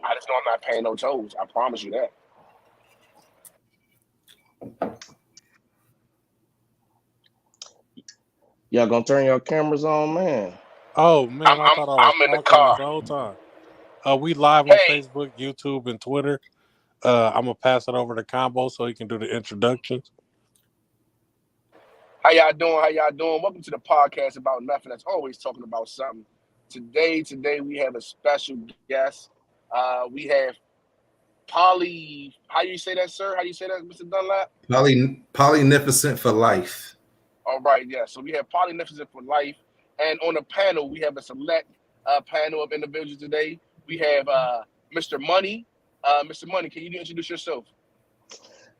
I just know I'm not paying no tolls. I promise you that. Y'all gonna turn your cameras on, man? Oh man, I thought I was I'm in the talking this car. whole time. We live on Hey, Facebook, YouTube, and Twitter. I'm gonna pass it over to Combo so he can do the introductions. how y'all doing? How y'all doing? Welcome to the podcast about nothing. That's always talking about something. Today we have a special guest. We have Poly. How you say that, sir? How you say that, Mr. Dunlap? Polynificent4lyfe. All right, yeah. So we have Polynificent for Life, and on the panel we have a select panel of individuals today. We have Mr. Money. Mr. Money, can you introduce yourself?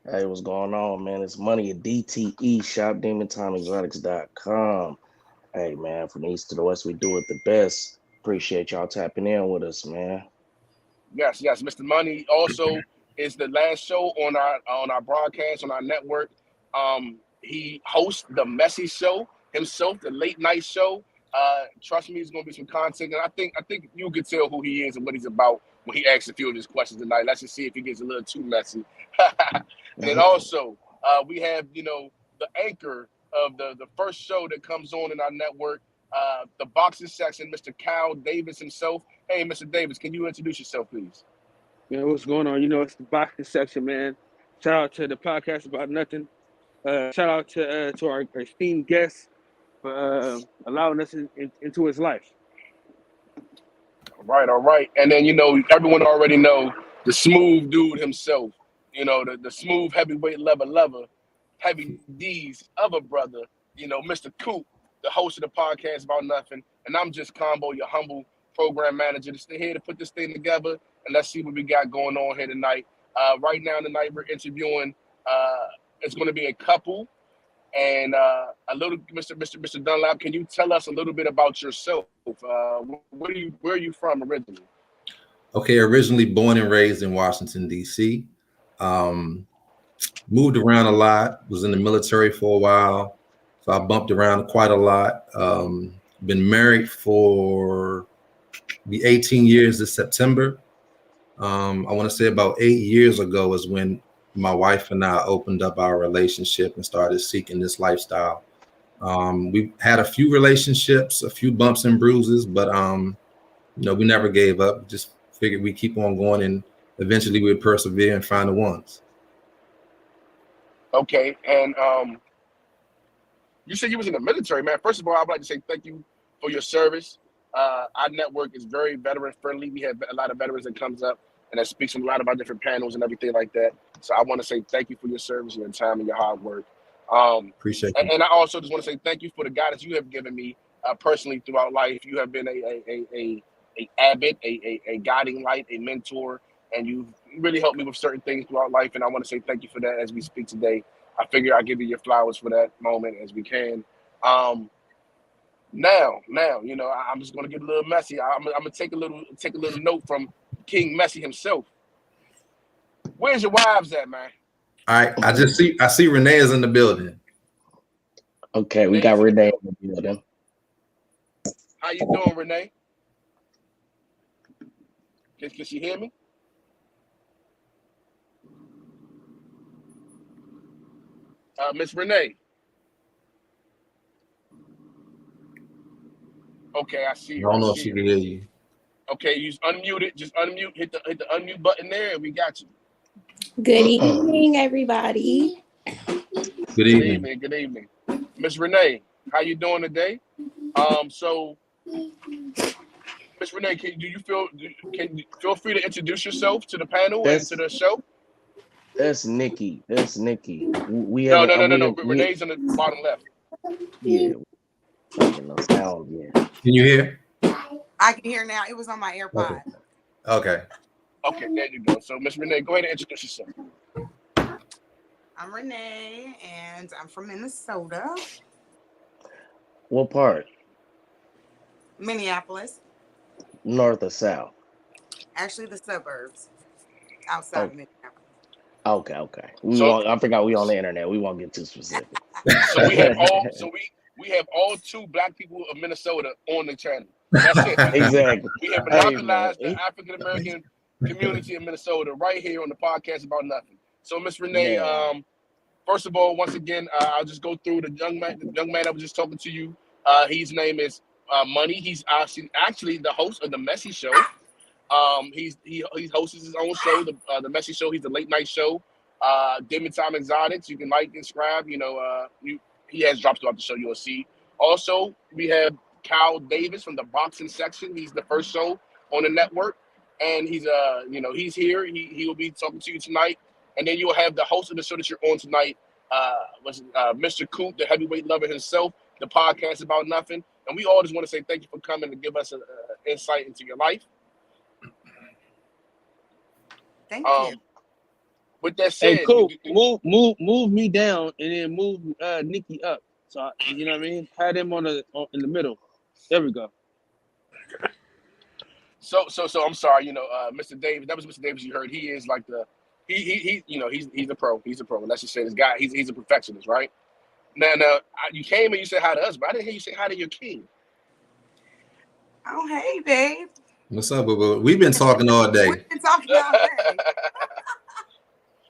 Hey, what's going on, man? It's Money at DTE Shop DemonTimeExotics.com. Hey, man, from the east to the west, we do it the best. Appreciate y'all tapping in with us, man. Yes. Mr. Money also is the last show on our broadcast on our network. He hosts the Messy Show himself, the late night show. Trust me, it's gonna be some content, and I think you can tell who he is and what he's about when he asks a few of his questions tonight. Let's just see if he gets a little too messy. And then also, we have the anchor of the first show that comes on in our network, the boxing section, Mr. Cal Davis himself. Hey, Mr. Davis, can you introduce yourself, please? Man, what's going on? It's the boxing section, man. Shout out to the podcast about nothing. Shout out to our esteemed guest for allowing us into his life. All right. And then everyone already know the smooth dude himself. The smooth heavyweight lover, Heavy D's other brother. Mr. Coop, the host of the podcast about nothing, and I'm just Combo, your humble program manager, to stay here to put this thing together, and let's see what we got going on here tonight. Right now tonight we're interviewing. It's going to be a couple, and a little Mr. Dunlap. Can you tell us a little bit about yourself? Where are you from originally? Okay, originally born and raised in Washington, D.C. Moved around a lot, was in the military for a while, so I bumped around quite a lot. Been married for 18 years this September. I want to say about 8 years ago is when my wife and I opened up our relationship and started seeking this lifestyle. We had a few relationships, a few bumps and bruises, but we never gave up. Just figured we'd keep on going, and eventually we'd persevere and find the ones. Okay, and you said you was in the military, man. First of all, I'd like to say thank you for your service. Our network is very veteran friendly. We have a lot of veterans that comes up and that speaks on a lot of our different panels and everything like that. So I want to say thank you for your service, your time, and your hard work. Appreciate it. And I also just want to say thank you for the guidance you have given me personally throughout life. You have been a abbot, a guiding light, a mentor, and you've really helped me with certain things throughout life. And I want to say thank you for that as we speak today. I figure I'll give you your flowers for that moment as we can. Now, I'm just gonna get a little messy. I'm gonna take a little note from King Messy himself. Where's your wives at, man? All right, I see Renee is in the building. Okay, we got Renee in the building. How you doing, Renee? Can she hear me? Miss Renee. Okay, I see I her. don't know if she can hear you. Okay, you unmute it. Just unmute. Hit the unmute button there, and we got you. Good evening, everybody. Good evening. Good evening. Miss Renee, how you doing today? So Miss Renee, can you feel free to introduce yourself to the panel and to the show? That's Nikki. No. Renee's on the bottom left. Yeah. No sound. Yeah. Can you hear? I can hear now. It was on my AirPod. Okay. Okay, there you go. So Miss Renee, go ahead and introduce yourself. I'm Renee, and I'm from Minnesota. What part? Minneapolis. North or south? Actually, the suburbs outside of Minneapolis. Okay. I forgot we on the internet. We won't get too specific. So we have all two black people of Minnesota on the channel. That's it. Exactly. We have monopolized the African American community in Minnesota right here on the podcast about nothing. So, Miss Renee, Yeah. first of all, once again, I'll just go through the young man that was just talking to you. His name is Money. He's actually the host of the Messy Show. He hosts his own show, the Messy Show. He's a late night show. Demon Time Exotics. You can like and subscribe. He has drops throughout the show. You'll see. Also, we have Kyle Davis from the boxing section. He's the first show on the network, and he's here. He will be talking to you tonight, and then you'll have the host of the show that you're on tonight, Mr. Coop, the heavyweight lover himself. The podcast about nothing, and we all just want to say thank you for coming to give us an insight into your life. Thank you. With that said, Hey, cool. Move me down and then move Nikki up. So you know what I mean. Had him in the middle. There we go. So I'm sorry. Mr. Davis. That was Mr. Davis. You heard. He is like he's a pro. He's a pro. Let's just say this guy. He's a perfectionist, right? Now, you came and you said hi to us, but I didn't hear you say hi to your king. Oh, hey, babe. What's up, boo? We've been talking all day. We've been talking all day.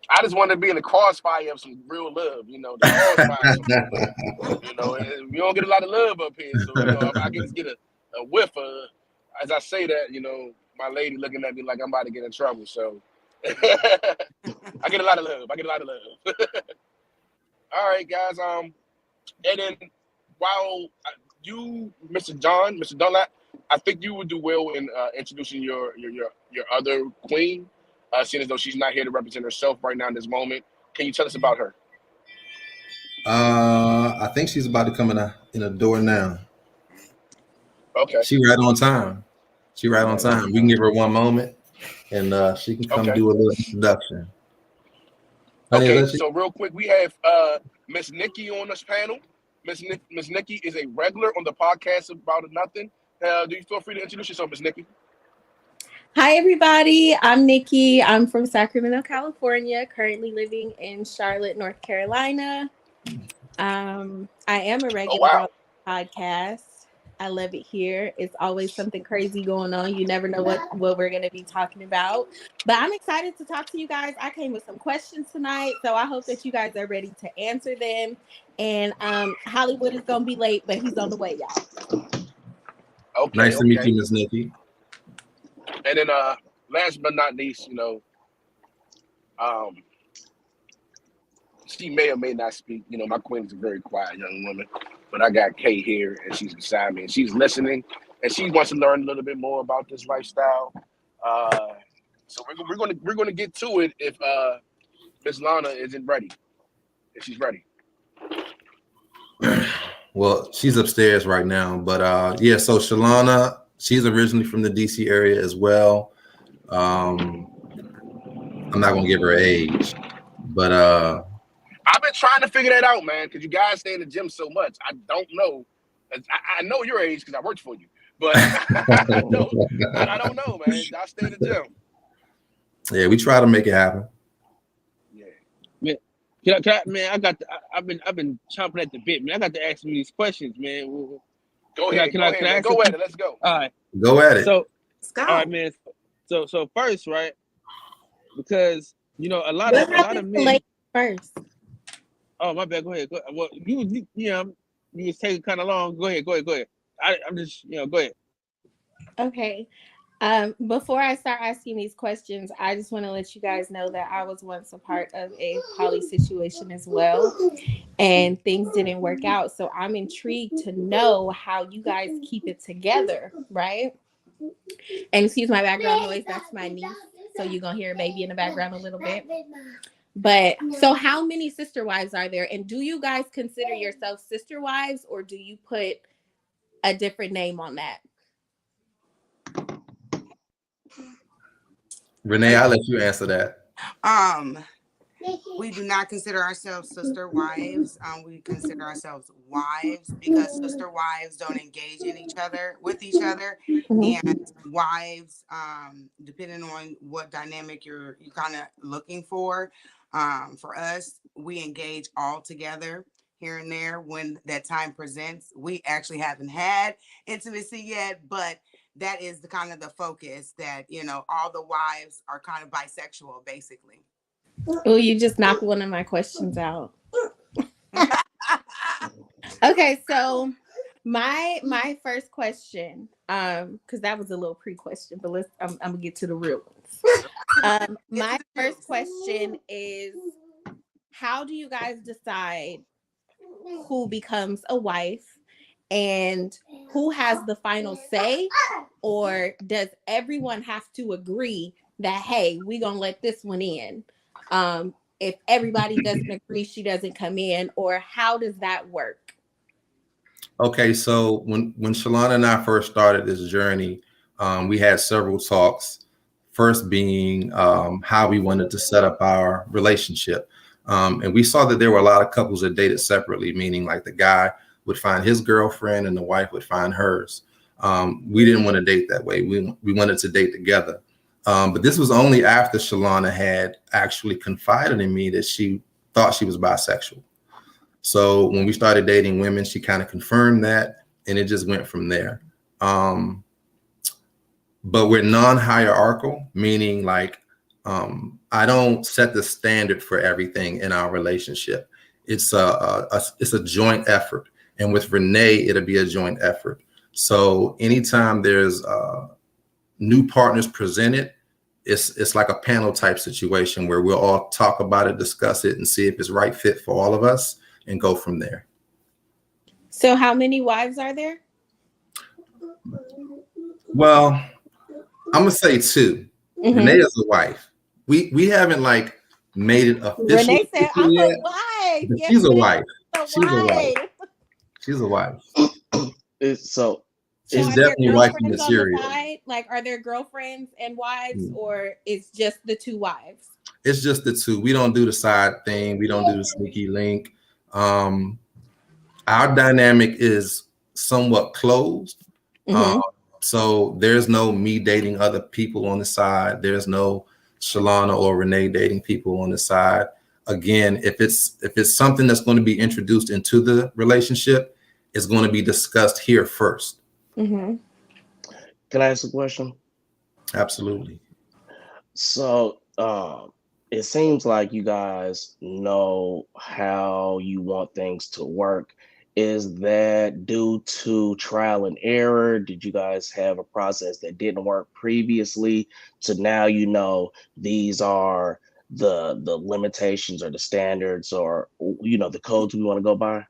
I just wanted to be in the crossfire of some real love, the crossfire. We don't get a lot of love up here, so I can just get a whiff of. As I say that, my lady looking at me like I'm about to get in trouble. So I get a lot of love. All right, guys. And then while you, Mr. Dunlap, I think you would do well in introducing your other queen, seeing as though she's not here to represent herself right now in this moment. Can you tell us about her? I think she's about to come in a door now. Okay. She right on time. We can give her one moment, and she can come do a little introduction. Okay, so real quick, we have Miss Nikki on this panel. Miss Nikki is a regular on the podcast about nothing. Do you feel free to introduce yourself, Miss Nikki? Hi, everybody. I'm Nikki. I'm from Sacramento, California, currently living in Charlotte, North Carolina. I am a regular on the podcast. I love it here. It's always something crazy going on. You never know what we're going to be talking about. But I'm excited to talk to you guys. I came with some questions tonight, so I hope that you guys are ready to answer them. And Hollywood is going to be late, but he's on the way, y'all. Okay. Nice to meet you, Miss Nikki. And then last but not least, she may or may not speak. My queen is a very quiet young woman, but I got Kay here, and she's beside me, and she's listening, and she wants to learn a little bit more about this lifestyle. So we're gonna get to it if Miss Lana isn't ready. If she's ready. Well, she's upstairs right now, but yeah. So Shalana, she's originally from the DC area as well. I'm not gonna give her age, but I've been trying to figure that out, man, because you guys stay in the gym so much. I don't know. I know your age because I worked for you, but I don't know, man. I stay in the gym. Yeah, we try to make it happen. Yeah. Man, I've been chomping at the bit, man. I got to ask you these questions, man. Go ahead. Go at it. Let's go. All right. Go at it. So, let's go. All right, man. So first, right? Because a lot of men. First. Oh, my bad. Go ahead. Well, you was taking kind of long. Go ahead. I'm just go ahead. Okay. Before I start asking these questions, I just want to let you guys know that I was once a part of a poly situation as well, and things didn't work out. So I'm intrigued to know how you guys keep it together, right? And excuse my background noise, that's my niece. So you're going to hear a baby in the background a little bit. But so how many sister wives are there? And do you guys consider yourselves sister wives, or do you put a different name on that? Renee, I'll let you answer that. We do not consider ourselves sister wives. We consider ourselves wives because sister wives don't engage with each other. Mm-hmm. And wives, depending on what dynamic you're kind of looking for us, we engage all together here and there when that time presents. We actually haven't had intimacy yet, but that is the kind of the focus that, you know, all the wives are kind of bisexual, basically. Oh, you just knocked one of my questions out. Okay, so my first question, because that was a little pre-question, but I'm gonna get to the real ones. My first question is, how do you guys decide who becomes a wife and who has the final say, or does everyone have to agree that, hey, we're gonna let this one in? If everybody doesn't agree, she doesn't come in, or how does that work? Okay, so when Shalana and I first started this journey, we had several talks. First being how we wanted to set up our relationship. And we saw that there were a lot of couples that dated separately, meaning like the guy would find his girlfriend and the wife would find hers. We didn't want to date that way. We wanted to date together. But this was only after Shalana had actually confided in me that she thought she was bisexual. So when we started dating women, she kind of confirmed that, and it just went from there. But we're non-hierarchical, meaning like I don't set the standard for everything in our relationship. It's a joint effort, and with Renee, it'll be a joint effort. So anytime there's new partners presented, it's like a panel type situation where we'll all talk about it, discuss it, and see if it's right fit for all of us, and go from there. So how many wives are there? Well, I'm gonna say 2. Mm-hmm. Renee is a wife. We haven't like made it official. Renee said, "I'm yet, a wife." but Yes, she's a ma'am. wife. She's a wife. She's a wife. So She's are definitely there wifey girlfriends on material. the side? Like, are there girlfriends and wives, or it's just the 2 wives? It's just the 2. We don't do the side thing. We don't do the sneaky link. Our dynamic is somewhat closed. Mm-hmm. So there's no me dating other people on the side. There's no Shalana or Renee dating people on the side. Again, if it's something that's going to be introduced into the relationship, it's going to be discussed here first. Mm-hmm. Can I ask a question? Absolutely. So it seems like you guys know how you want things to work. Is that due to trial and error? Did you guys have a process that didn't work previously, so now you know these are the limitations or the standards, or you know, the codes we want to go by?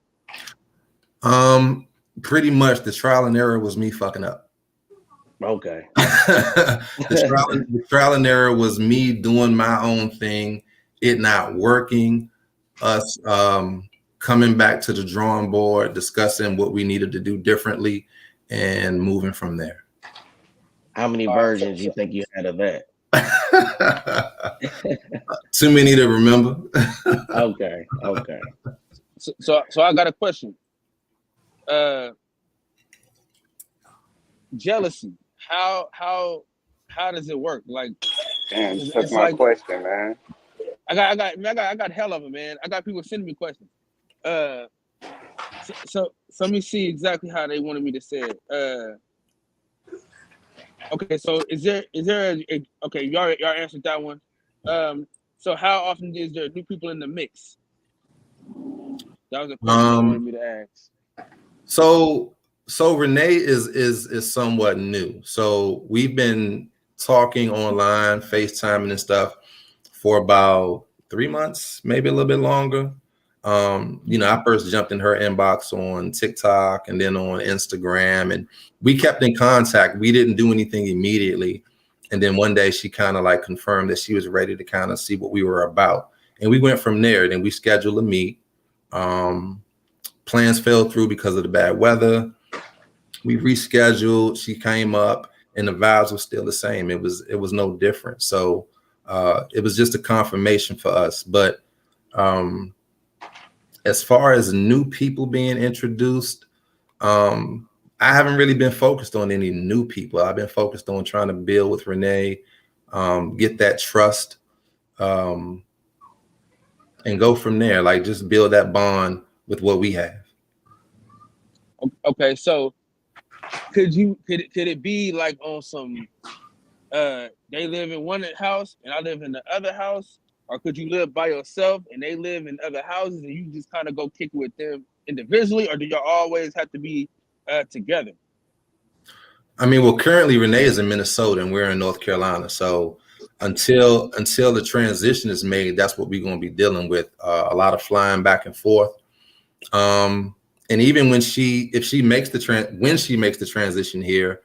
Pretty much the trial and error was me fucking up. Okay. The trial and error was me doing my own thing, it not working, us coming back to the drawing board, discussing what we needed to do differently, and moving from there. How many versions you think you had of that? Too many to remember. Okay. So I got a question. Jealousy. How does it work? Like, Damn, it's that's my like question, man. I got hell of it, man. I got people sending me questions. So let me see exactly how they wanted me to say it. Okay, so is there okay, y'all answered that one. So how often is there new people in the mix? That was a question they wanted me to ask. So Renee is somewhat new. So we've been talking online, FaceTiming and stuff for about 3 months, maybe a little bit longer. You know, I first jumped in her inbox on TikTok and then on Instagram, and we kept in contact. We didn't do anything immediately. And then one day she kind of like confirmed that she was ready to kind of see what we were about. And we went from there. Then we scheduled a meet. Plans fell through because of the bad weather. We rescheduled. She came up, and the vibes were still the same. It was no different. So it was just a confirmation for us. But as far as new people being introduced, I haven't really been focused on any new people. I've been focused on trying to build with Renee, get that trust, and go from there. Like, just build that bond with what we have. Okay, so could it be like on some they live in one house and I live in the other house, or could you live by yourself and they live in other houses and you just kind of go kick with them individually, or do y'all always have to be together? I mean, well, currently Renee is in Minnesota and we're in North Carolina. So until the transition is made, that's what we're going to be dealing with. A lot of flying back and forth. And even when she makes the transition here,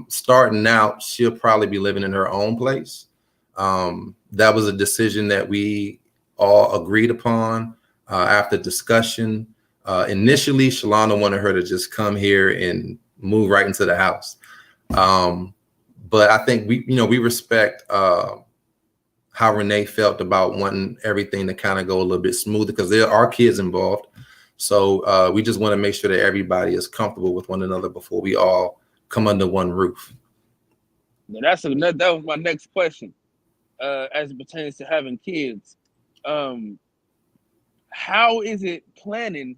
starting out, she'll probably be living in her own place. That was a decision that we all agreed upon after discussion. Initially, Shalana wanted her to just come here and move right into the house. But I think we respect how Renee felt about wanting everything to kind of go a little bit smoother because there are kids involved. So we just want to make sure that everybody is comfortable with one another before we all come under one roof. Now, that was my next question as it pertains to having kids. How is it planning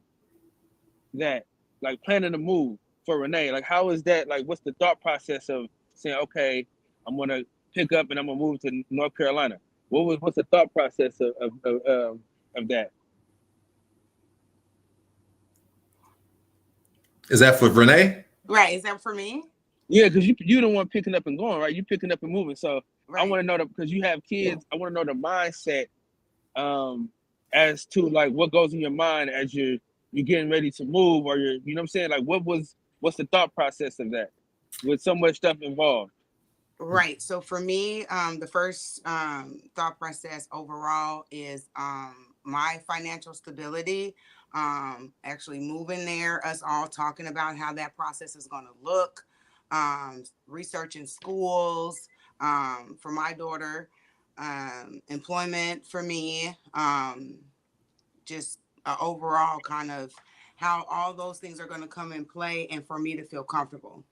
that, like planning a move for Renee? Like, how is that? Like, what's the thought process of saying, okay, I'm going to pick up and I'm going to move to North Carolina? What's the thought process of that? Is that for Renee? Right. Is that for me? Yeah, because you the one picking up and going, right? You picking up and moving. So Right. I want to know that because you have kids. I want to know the mindset as to like what goes in your mind as you're getting ready to move, or you know what I'm saying? Like what's the thought process of that with so much stuff involved? Right. So for me, the first thought process overall is my financial stability. Actually moving there, us all talking about how that process is going to look, researching schools for my daughter, employment for me, just overall kind of how all those things are going to come in play and for me to feel comfortable.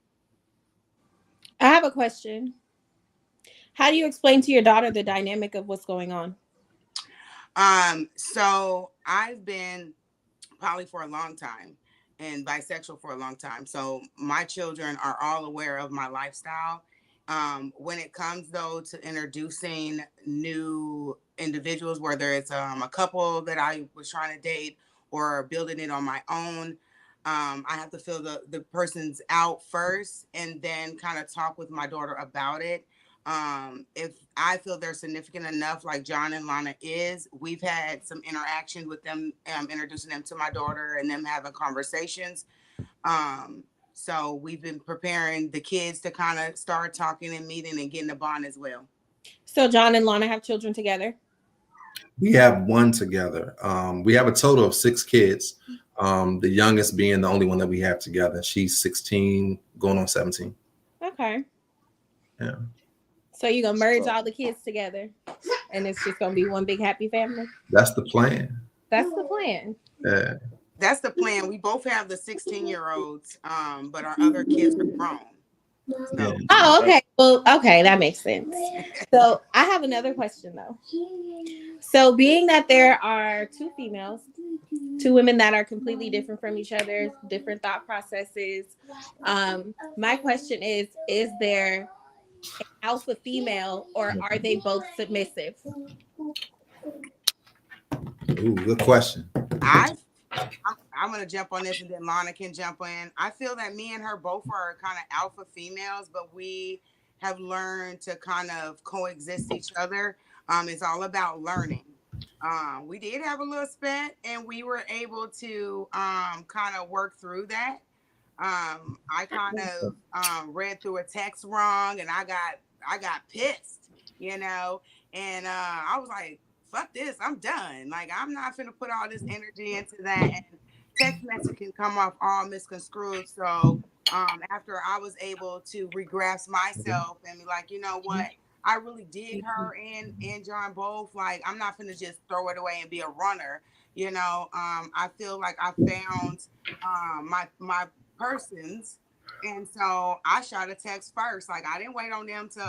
I have a question. How do you explain to your daughter the dynamic of what's going on? So I've been poly for a long time and bisexual for a long time. So my children are all aware of my lifestyle. When it comes though to introducing new individuals, whether it's a couple that I was trying to date or building it on my own, I have to feel the person's out first and then kind of talk with my daughter about it. If I feel they're significant enough, like John and Lana is, we've had some interaction with them, introducing them to my daughter and them having conversations. So we've been preparing the kids to kind of start talking and meeting and getting a bond as well. So John and Lana have children together? We have one together. We have a total of 6 kids. The youngest being the only one that we have together. She's 16, going on 17. Okay. Yeah. So you're going to merge all the kids together and it's just going to be one big happy family? That's the plan. That's the plan. Yeah. That's the plan. We both have the 16-year-olds, but our other kids are grown. So. Yeah. Oh, okay. Well, okay, that makes sense. So I have another question though. So being that there are 2 females, 2 women that are completely different from each other, different thought processes, my question is there an alpha female or are they both submissive? Ooh, good question. I'm going to jump on this and then Lana can jump in. I feel that me and her both are kind of alpha females, but we have learned to kind of coexist each other. It's all about learning. We did have a little spat and we were able to kind of work through that. I kind of read through a text wrong and I got pissed, and I was like, fuck this, I'm done. Like, I'm not finna put all this energy into that. And text message can come off all misconstrued. So after I was able to regrasp myself and be like, you know what, I really dig her and John both. Like, I'm not finna just throw it away and be a runner. I feel like I found my persons. And so I shot a text first. Like, I didn't wait on them to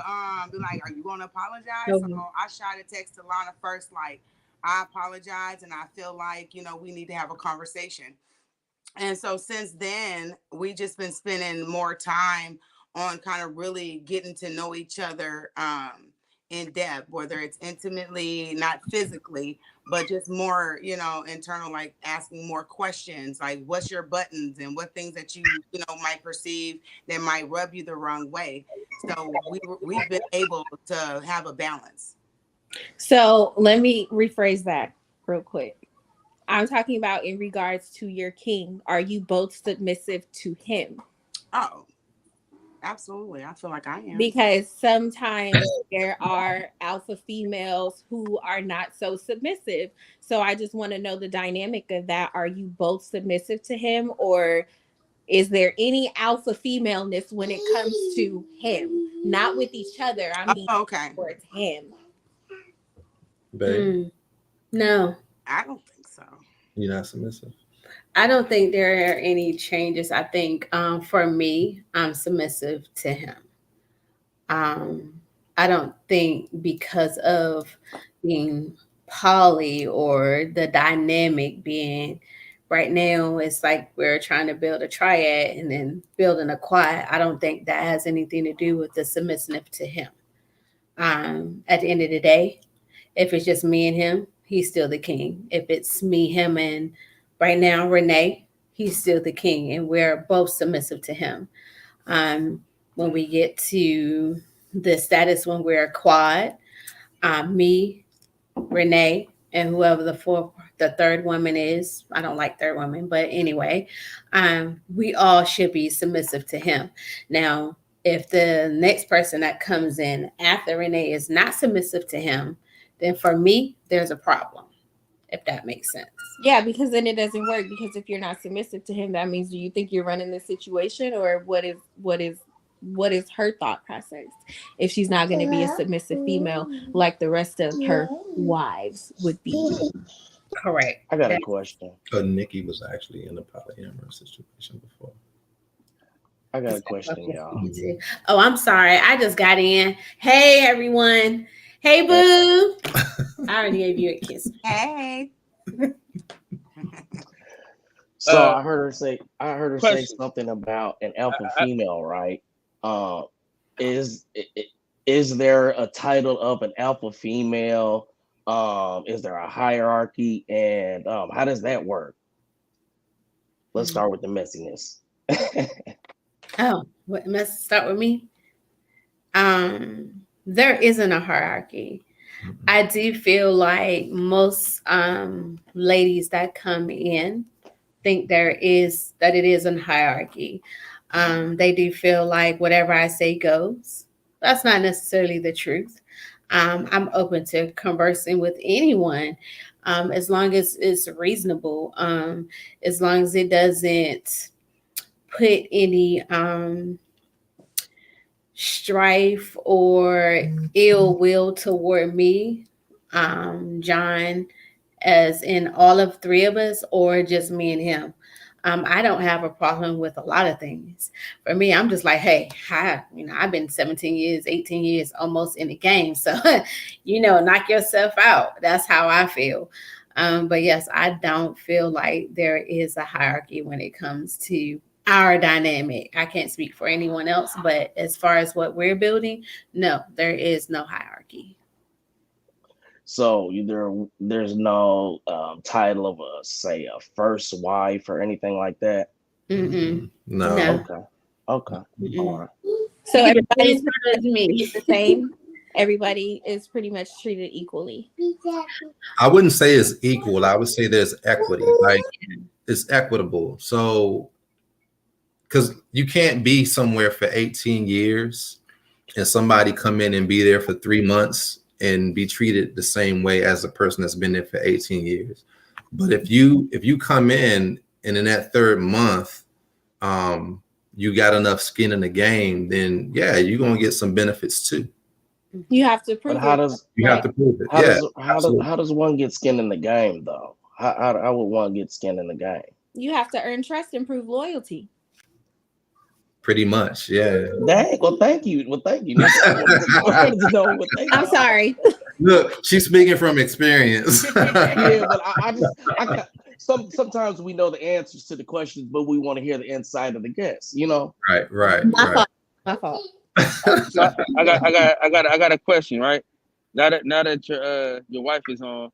be like, are you going to apologize? Mm-hmm. So I shot a text to Lana first, like, I apologize and I feel like, we need to have a conversation. And so since then, we just been spending more time on kind of really getting to know each other in depth, whether it's intimately, not physically, but just more, internal, like asking more questions, like what's your buttons and what things that you might perceive that might rub you the wrong way. So we've been able to have a balance. So let me rephrase that real quick. I'm talking about in regards to your king. Are you both submissive to him? Oh, absolutely. I feel like I am. Because sometimes there are alpha females who are not so submissive. So I just want to know the dynamic of that. Are you both submissive to him, or is there any alpha femaleness when it comes to him? Not with each other. I mean, okay. towards him. Babe, No, I don't think so. you're not submissive. I don't think there are any changes. I think for me, I'm submissive to him. I don't think because of being poly or the dynamic being right now, it's like we're trying to build a triad and then building a quad. I don't think that has anything to do with the submissive to him. At the end of the day, if it's just me and him, he's still the king. If it's me, him, and right now Renee, he's still the king, and we're both submissive to him. When we get to the status when we're a quad, me, Renee, and whoever the third woman is. I don't like third women, but anyway, we all should be submissive to him. Now, if the next person that comes in after Renee is not submissive to him, then for me, there's a problem, if that makes sense. Yeah, because then it doesn't work. Because if you're not submissive to him, that means, do you think you're running the situation, or what is her thought process if she's not going to be a submissive female like the rest of her wives would be? Correct. I got a question. Nikki was actually in a polyamorous situation before. I got a question, y'all. Oh, I'm sorry. I just got in. Hey, everyone. Hey, boo. I already gave you a kiss. Hey. So I heard her say question. something about an alpha female, right? Is there a title of an alpha female? Is there a hierarchy, and how does that work? Let's start with the messiness. Oh, what must start with me? There isn't a hierarchy. I do feel like most ladies that come in think that it is a hierarchy. They do feel like whatever I say goes. That's not necessarily the truth. I'm open to conversing with anyone as long as it's reasonable, as long as it doesn't put any strife or ill will toward me, John, as in all of three of us, or just me and him. I don't have a problem with a lot of things. For me, I'm just like, hey, I've been 17 years, 18 years almost in the game. So, knock yourself out. That's how I feel. But yes, I don't feel like there is a hierarchy when it comes to our dynamic. I can't speak for anyone else, but as far as what we're building, no, there is no hierarchy. So there's no title of say a first wife or anything like that. Mm-mm. No. Okay. All right. So everybody's me. the same. Everybody is pretty much treated equally. I wouldn't say it's equal. I would say there's equity. Like it's equitable. So, because you can't be somewhere for 18 years and somebody come in and be there for 3 months and be treated the same way as a person that's been there for 18 years. But if you come in and in that third month, you got enough skin in the game, then yeah, you're gonna get some benefits too. You have to prove But how it. does You have to prove it. How does one get skin in the game though? How would one get skin in the game? You have to earn trust and prove loyalty. Pretty much, yeah. Dang. Well, thank you. I'm sorry. Look, she's speaking from experience. Yeah, but I sometimes we know the answers to the questions, but we want to hear the insight of the guests. You know. Right. My fault. So I got a question, right? Now that your wife is on,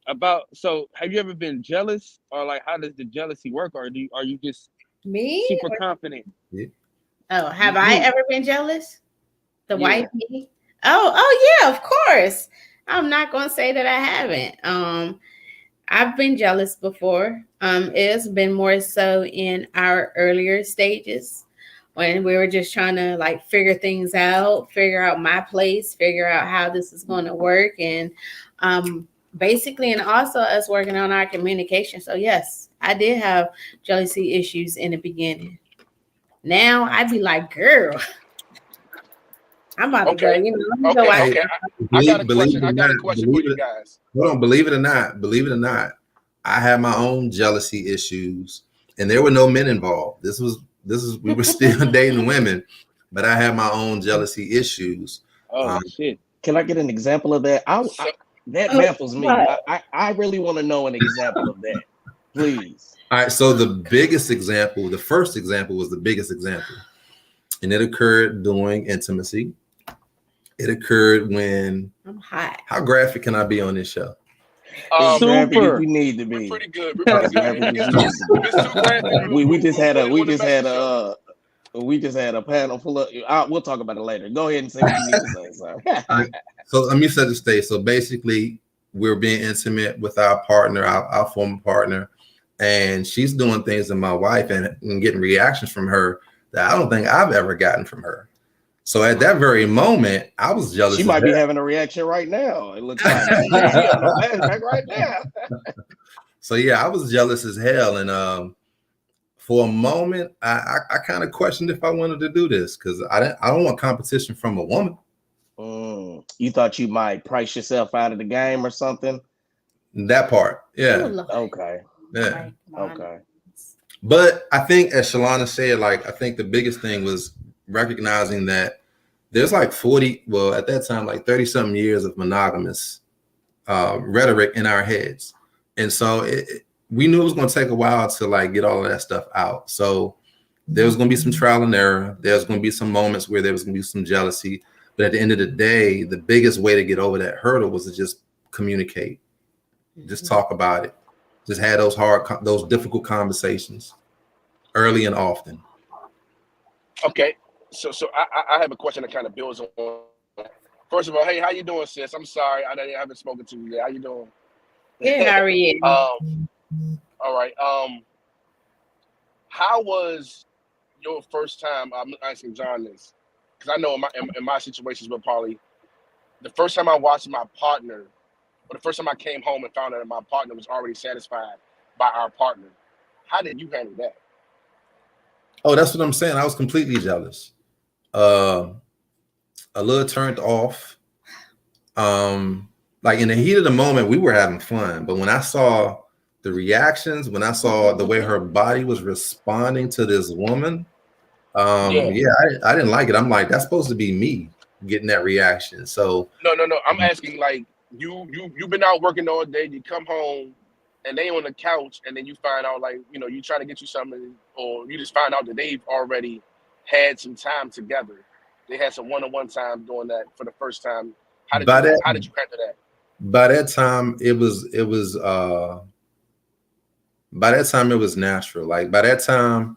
about, so have you ever been jealous, or like how does the jealousy work, or are you just Me? super confident? Oh, have I You. ever been jealous? The Yeah. wife me? Oh yeah, of course. I'm not gonna say that I haven't. I've been jealous before. It's been more so in our earlier stages when we were just trying to like figure out my place, figure out how this is going to work, and basically, and also us working on our communication. So yes, I did have jealousy issues in the beginning. Now I'd be like, girl, I'm about to go. Okay, Let me go watch. Hey, okay. I got a believe question. it or I got a not, question for you guys. hold on, believe it or not, I had my own jealousy issues, and there were no men involved. This is we were still dating women, but I had my own jealousy issues. Oh shit. Can I get an example of that? So, That Oh, baffles me. what? I really want to know an example of that, please. All right, so the first example was the biggest example, and it occurred during intimacy. It occurred when, I'm hot. how graphic can I be on this show? As graphic as Super. we need to we're be. pretty good. We're As pretty good. graphic If as it's we too, need to if it's too graphic, be. We just had we'll put it on the message show. we just had a panel full of. We'll talk about it later. Go ahead and say what you need to say, sir. All right, so let me set the stage. So basically, we're being intimate with our partner, our former partner, and she's doing things to my wife and getting reactions from her that I don't think I've ever gotten from her. So at that very moment, I was jealous. She might be having a reaction right now. It looks like she on a flashback right now. So yeah, I was jealous as hell, and for a moment, I kind of questioned if I wanted to do this because I don't want competition from a woman. You thought you might price yourself out of the game or something? That part, yeah. Okay. Yeah. Okay. But I think, as Shalana said, like, I think the biggest thing was recognizing that there's like 40, well, at that time, like 30 something years of monogamous rhetoric in our heads. And so we knew it was going to take a while to like get all of that stuff out. So there was going to be some trial and error. There's going to be some moments where there was going to be some jealousy. But at the end of the day, the biggest way to get over that hurdle was to just communicate, just talk about it, just have those difficult conversations early and often. Okay, so I have a question that kind of builds on. First of all, hey, how you doing, sis? I'm sorry, I haven't spoken to you yet. How you doing? Good, how are you? All right. How was your first time? I'm asking John this because I know in my situations with Polly, the first time I watched my partner, or the first time I came home and found out that my partner was already satisfied by our partner. How did you handle that? Oh, that's what I'm saying. I was completely jealous. A little turned off. Like in the heat of the moment, we were having fun. But when I saw the reactions, when I saw the way her body was responding to this woman, I didn't like it. I'm like, that's supposed to be me getting that reaction. So No. I'm asking, like, you've been out working all day, you come home and they on the couch, and then you find out, like, you trying to get you something, or you just find out that they've already had some time together. They had some one-on-one time doing that for the first time. How did you handle that? By that time it was natural. Like by that time,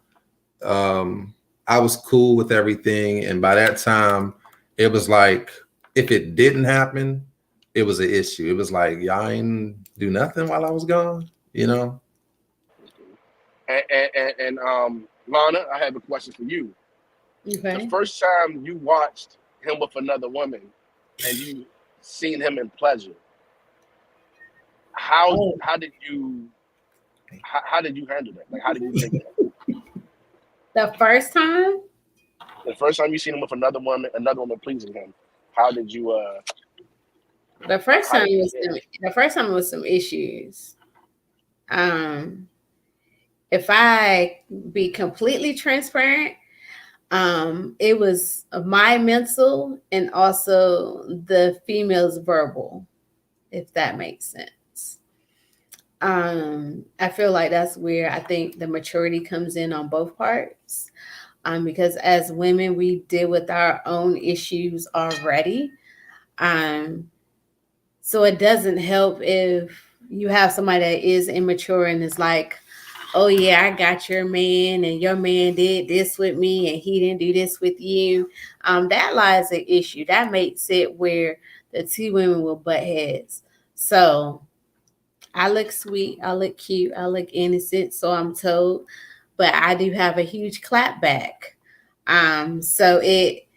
I was cool with everything. And by that time, it was like, if it didn't happen, it was an issue. It was like, y'all ain't do nothing while I was gone, And Lana, I have a question for you. Okay. The first time you watched him with another woman and you seen him in pleasure, how did you handle that? Like, how did you take that? The first time? The first time you seen him with another woman pleasing him, how did you The first time was some issues. If I be completely transparent, it was my mental and also the female's verbal, if that makes sense. I feel like that's where I think the maturity comes in on both parts. Because as women, we deal with our own issues already. Um, so it doesn't help if you have somebody that is immature and is like, oh yeah, I got your man and your man did this with me and he didn't do this with you. That lies an issue. That makes it where the two women will butt heads. So I look sweet, I look cute, I look innocent, so I'm told, but I do have a huge clap back. So it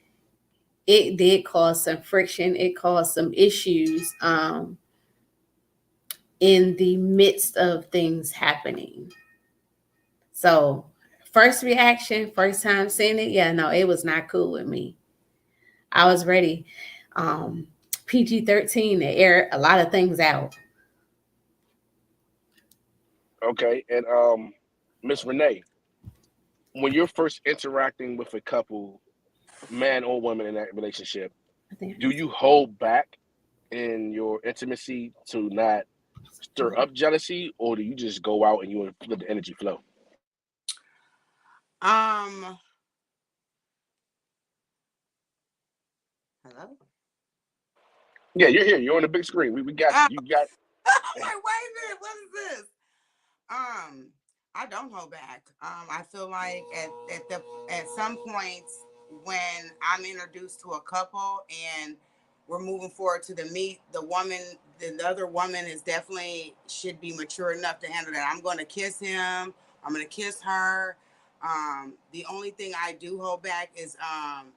did cause some friction. It caused some issues in the midst of things happening. So first reaction, first time seeing it, yeah, no, it was not cool with me. I was ready. PG-13 to air a lot of things out. Okay, and Miss Renee, when you're first interacting with a couple, man or woman in that relationship, do you hold back in your intimacy to not stir up jealousy, or do you just go out and you let the energy flow? Hello? Yeah, you're here. You're on the big screen. We got you. You got. I'm like, wait a minute, what is this? I don't hold back. I feel like at some points when I'm introduced to a couple and we're moving forward to the other woman is definitely should be mature enough to handle that. I'm going to kiss him. I'm going to kiss her. The only thing I do hold back is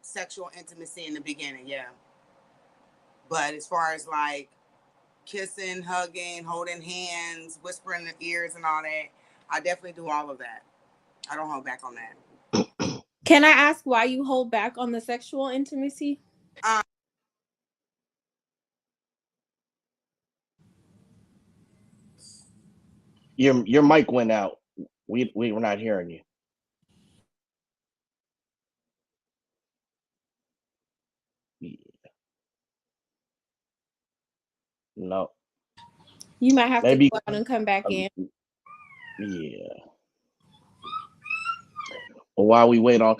sexual intimacy in the beginning. Yeah. But as far as like kissing, hugging, holding hands, whispering in their ears and all that, I definitely do all of that. I don't hold back on that. Can I ask why you hold back on the sexual intimacy? Your mic went out. We were not hearing you. Yeah. No. You might have Maybe. to go out and come back in. Yeah. While we wait on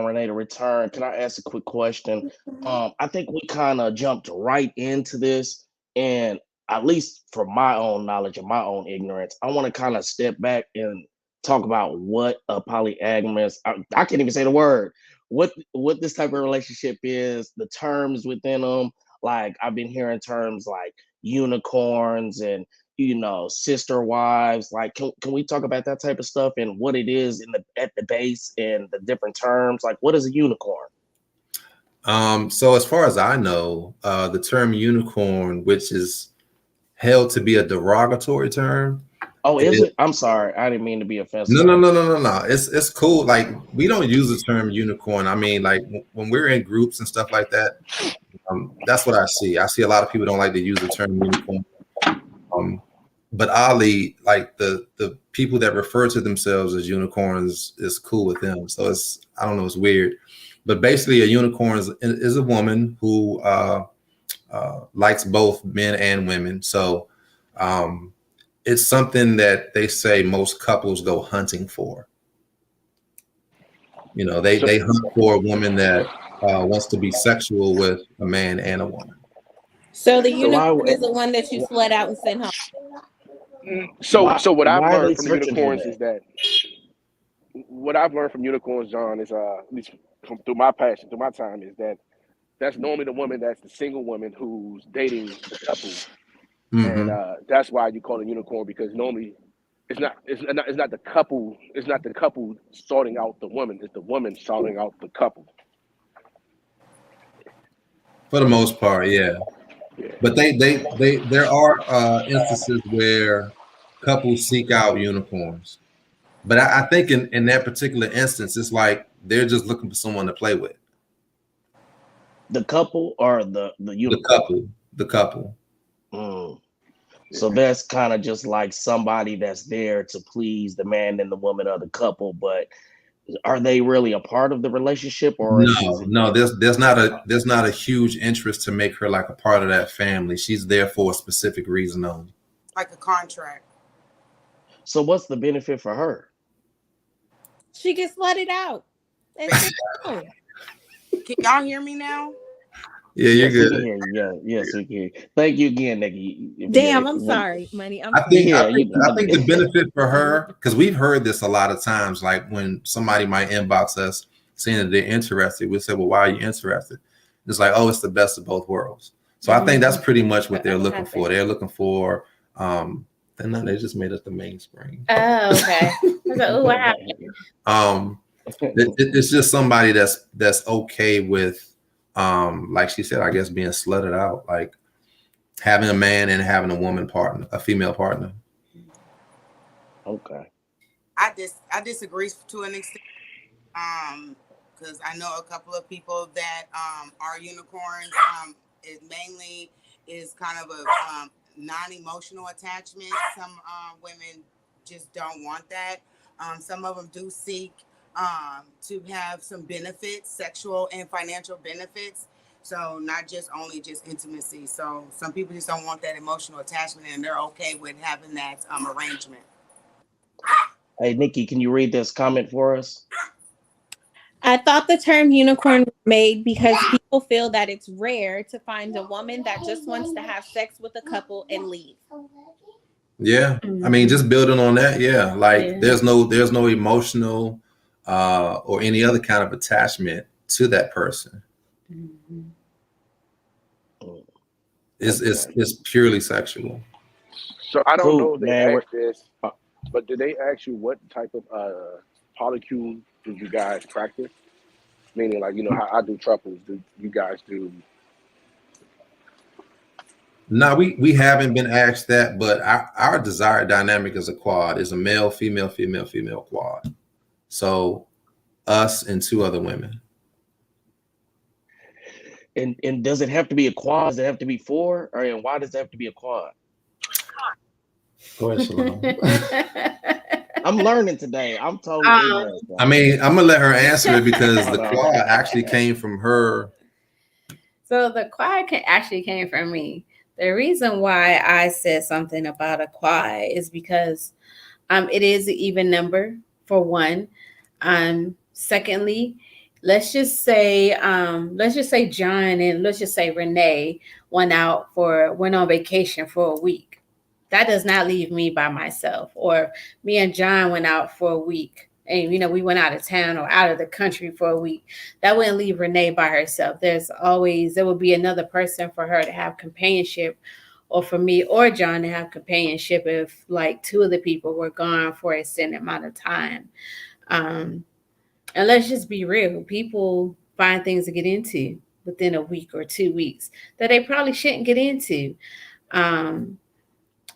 Renee to return, can I ask a quick question? I think we kind of jumped right into this, and at least from my own knowledge and my own ignorance, I want to kind of step back and talk about what a polyamorous, I can't even say the word, what this type of relationship is, the terms within them. Like I've been hearing terms like unicorns and sister wives. Like can we talk about that type of stuff and what it is at the base and the different terms? Like what is a unicorn? So as far as I know, the term unicorn, which is held to be a derogatory term. Oh, is it? I'm sorry, I didn't mean to be offensive. No. It's cool. Like we don't use the term unicorn. I mean, like when we're in groups and stuff like that, that's what I see. I see a lot of people don't like to use the term unicorn. But oddly, like the people that refer to themselves as unicorns is cool with them. So I don't know, it's weird. But basically, a unicorn is a woman who likes both men and women. So it's something that they say most couples go hunting for. They hunt for a woman that wants to be sexual with a man and a woman. So the unicorn is the one that you slut out and sent home. So what I've learned from unicorns is that what I've learned from unicorns, John, is at least through my passion, through my time, is that that's normally the woman that's the single woman who's dating the couple, and that's why you call it unicorn, because normally it's not the couple sorting out the woman, it's the woman sorting out the couple. For the most part, yeah. But there are instances where couples seek out unicorns. But I think in that particular instance, it's like they're just looking for someone to play with. The couple or the unicorn? The couple. So that's kind of just like somebody that's there to please the man and the woman of the couple, but are they really a part of the relationship? Or no, there's not a huge interest to make her like a part of that family. She's there for a specific reason only. like a contract. So what's the benefit for her? She gets flooded out. It's simple. Can y'all hear me now? Yeah, you're Yes, we good. can hear you. Yeah, yes, we can hear you. Thank you again, Nikki. Damn, I'm sorry, Money. I'm I think, sorry. I think, I think the benefit for her, because we've heard this a lot of times, like when somebody might inbox us saying that they're interested, we say, well, why are you interested? It's like, oh, it's the best of both worlds. So I think that's pretty much what they're looking for. They're looking for, they just made us the mainspring. Oh, okay. So, what happened? It's just somebody that's okay with, like she said, I guess being slutted out, like having a man and having a woman partner, a female partner. Okay. I disagree to an extent. Because I know a couple of people that are unicorns. It mainly is kind of a non-emotional attachment. Some women just don't want that. Some of them do seek to have some benefits, sexual and financial benefits. So not just only just intimacy. So some people just don't want that emotional attachment, and they're okay with having that arrangement. Hey, Nikki, can you read this comment for us? I thought the term unicorn was made because people feel that it's rare to find a woman that just wants to have sex with a couple and leave. Yeah, I mean, just building on that. Yeah, like there's no emotional or any other kind of attachment to that person. It's purely sexual. So I don't know if they man, asked this, but did they ask you what type of polycule do you guys practice? Meaning, like, you know, how I do triples, do you guys do? No, we haven't been asked that, but our desired dynamic as a quad is a male, female, female, female quad. So us and two other women. And does it have to be a quad? Does it have to be four? Or and why does it have to be a quad? Go ahead, Shalom. I'm learning today. I'm totally ignorant. I mean, I'm gonna let her answer it because the quad actually came from her. So the quad actually came from me. The reason why I said something about a quad is because it is an even number, for one. Secondly, let's just say John and let's just say Renee went on vacation for a week. That does not leave me by myself. Or me and John went out for a week and, you know, we went out of town or out of the country for a week. That wouldn't leave Renee by herself. There would be another person for her to have companionship, or for me or John to have companionship if like two of the people were gone for an extended amount of time. And let's just be real. People find things to get into within a week or 2 weeks that they probably shouldn't get into.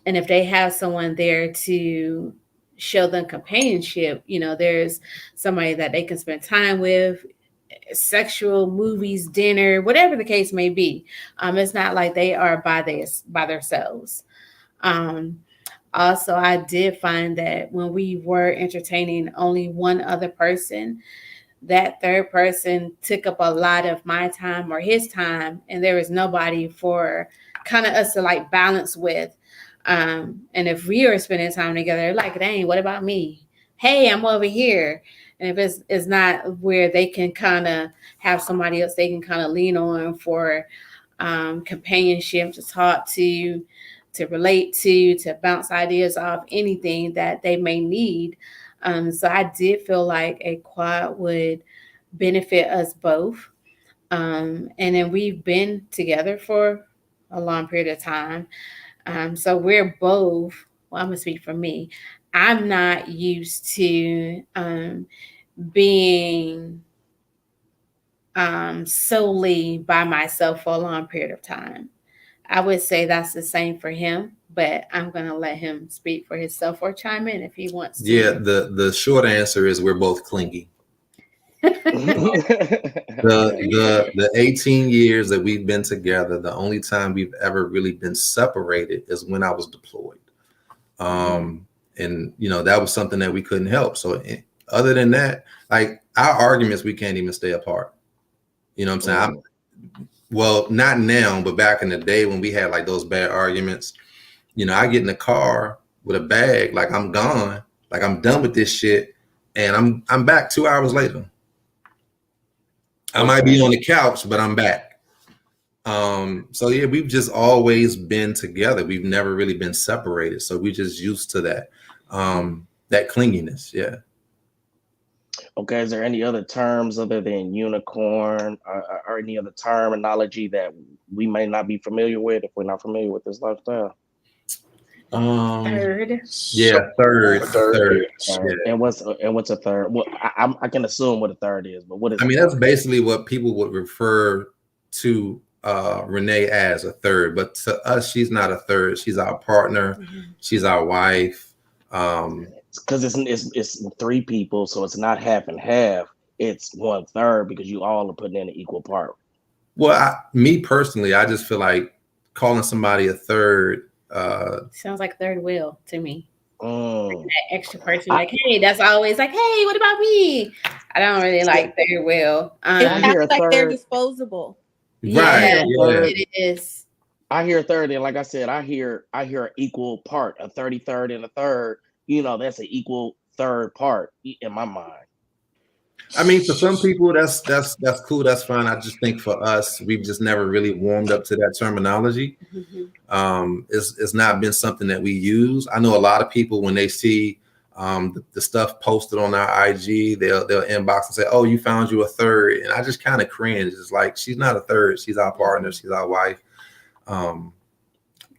And if they have someone there to show them companionship, you know, there's somebody that they can spend time with, sexual, movies, dinner, whatever the case may be. It's not like they are by themselves. Also, I did find that when we were entertaining only one other person, that third person took up a lot of my time or his time, and there was nobody for kind of us to like balance with. And if we are spending time together, like, dang, what about me? Hey, I'm over here. And if it's not where they can kind of have somebody else they can kind of lean on for companionship, to talk to relate to bounce ideas off, anything that they may need. So I did feel like a quad would benefit us both. And then we've been together for a long period of time. So we're both, well, I'm going to speak for me. I'm not used to being solely by myself for a long period of time. I would say that's the same for him, but I'm going to let him speak for himself or chime in if he wants to. Yeah, the short answer is we're both clingy. The 18 years that we've been together, the only time we've ever really been separated is when I was deployed. And you know, that was something that we couldn't help. So other than that, like our arguments, we can't even stay apart. You know what I'm saying? Well, not now, but back in the day when we had like those bad arguments, You know, I get in the car with a bag, like I'm gone, like I'm done with this shit, and I'm back 2 hours later. I might be on the couch, but I'm back. So yeah, we've just always been together. We've never really been separated. So we just used to that, that clinginess. Yeah. Okay, is there any other terms other than unicorn or any other terminology that we may not be familiar with if we're not familiar with this lifestyle? Third. Yeah, third. Yeah. And what's a third? Well, I can assume what a third is, but what is? I mean, that's basically what people would refer to Renee as, a third. But to us, she's not a third. She's our partner. She's our wife. Because it's 3 people, so it's not half and half. It's 1/3 because you all are putting in an equal part. Well, me personally, I just feel like calling somebody a third sounds like third wheel to me. Like that extra person, I- like, hey, that's always like, hey, what about me? I don't really like third wheel. It sounds like they're disposable. Right. Yeah, it is. I hear third, and like I said, I hear an equal part, a 33rd and a third. You know, that's an equal third part in my mind. I mean, for some people, that's cool. That's fine. I just think for us, we've just never really warmed up to that terminology. It's not been something that we use. I know a lot of people, when they see the stuff posted on our IG, they'll inbox and say, "Oh, you found you a third," and I just kind of cringe. It's like, she's not a third. She's our partner. She's our wife.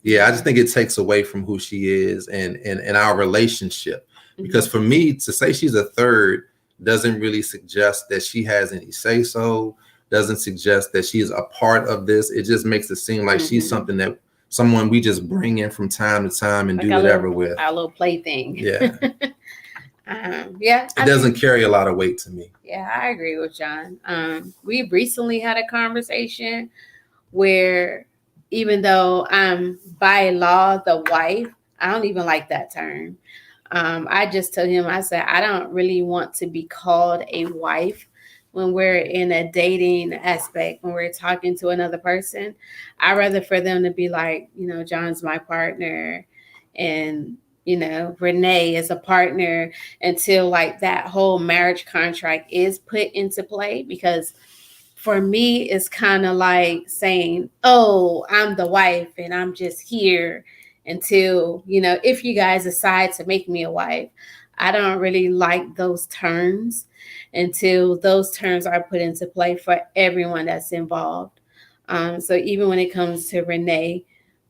Yeah, I just think it takes away from who she is and our relationship. Because for me to say she's a third doesn't really suggest that she has any say-so, doesn't suggest that she is a part of this. It just makes it seem like she's someone we just bring in from time to time and like do whatever with. Our little plaything. Yeah. Yeah. It doesn't carry a lot of weight to me. Yeah, I agree with John. We recently had a conversation where, even though I'm by law the wife, I don't even like that term. I just told him, I said, I don't really want to be called a wife when we're in a dating aspect, when we're talking to another person. I'd rather for them to be like, you know, John's my partner, and, you know, Renee is a partner, until like that whole marriage contract is put into play. Because for me, it's kind of like saying, oh, I'm the wife and I'm just here until, you know, if you guys decide to make me a wife. I don't really like those terms until those terms are put into play for everyone that's involved. So even when it comes to Renee,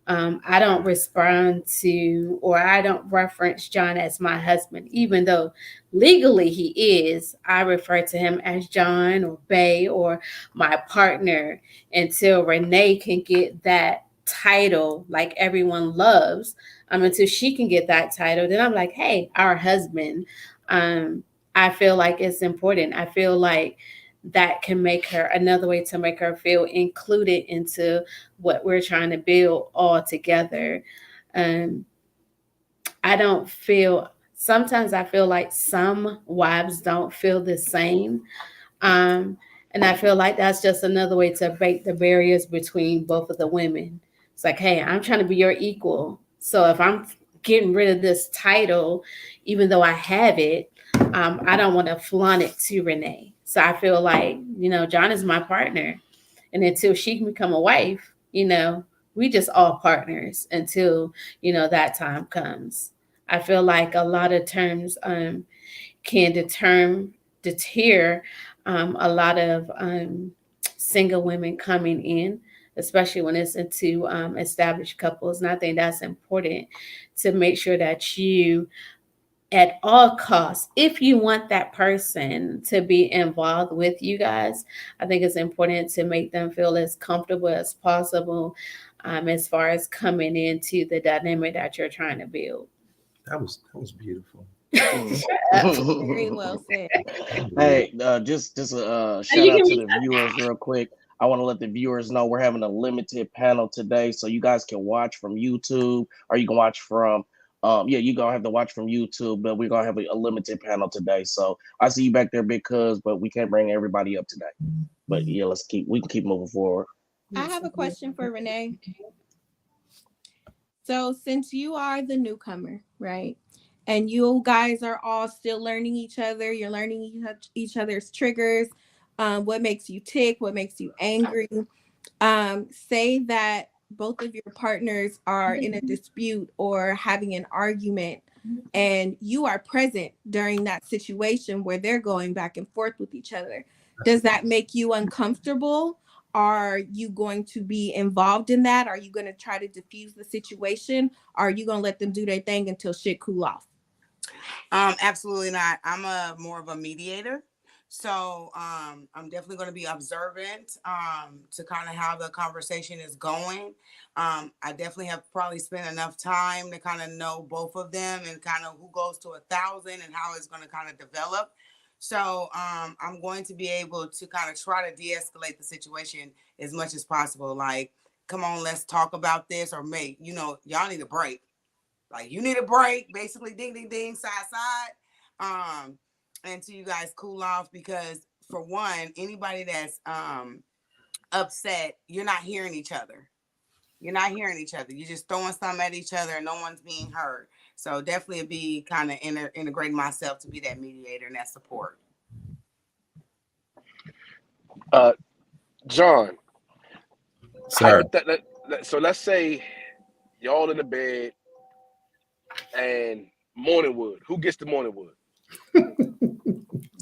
I don't respond to, or I don't reference John as my husband, even though legally he is. I refer to him as John or Bay or my partner, until Renee can get that title like everyone loves. Until she can get that title, then I'm like, hey, our husband. I feel like it's important. I feel like that can make her another way to make her feel included into what we're trying to build all together. I don't feel, sometimes I feel like some wives don't feel the same. And I feel like that's just another way to break the barriers between both of the women. It's like, hey, I'm trying to be your equal. So if I'm getting rid of this title, even though I have it, I don't want to flaunt it to Renee. So I feel like, you know, John is my partner. And until she can become a wife, you know, we just all partners until, you know, that time comes. I feel like a lot of terms can deter a lot of single women coming in, especially when it's into established couples. And I think that's important, to make sure that you, at all costs, if you want that person to be involved with you guys, I think it's important to make them feel as comfortable as possible, as far as coming into the dynamic that you're trying to build. That was beautiful. Very well said. Hey, just shout out to the viewers real quick. I want to let the viewers know we're having a limited panel today, so you guys can watch from YouTube, or you can watch from you're gonna have to watch from YouTube, but we're gonna have a limited panel today. So I see you back there, Big Cuz, but we can't bring everybody up today. But yeah, we can keep moving forward. I have a question for Renee. So since you are the newcomer, right? And you guys are all still learning each other, you're learning each other's triggers, what makes you tick, what makes you angry. Say that both of your partners are in a dispute or having an argument, and you are present during that situation where they're going back and forth with each other. Does that make you uncomfortable? Are you going to be involved in that? Are you going to try to diffuse the situation? Or are you going to let them do their thing until shit cool off? Absolutely not. I'm a more of a mediator. So I'm definitely going to be observant to kind of how the conversation is going. I definitely have probably spent enough time to kind of know both of them and kind of who goes to 1,000 and how it's going to kind of develop. So I'm going to be able to kind of try to de-escalate the situation as much as possible. Like, come on, let's talk about this, or y'all need a break. Like, you need a break, basically, ding, ding, ding, side. Until you guys cool off, because for one, anybody that's upset, you're not hearing each other. You're not hearing each other. You're just throwing something at each other and no one's being heard. So definitely it'd be kind of integrating myself to be that mediator and that support. John, Sir. so let's say y'all in the bed and morning wood. Who gets the morning wood?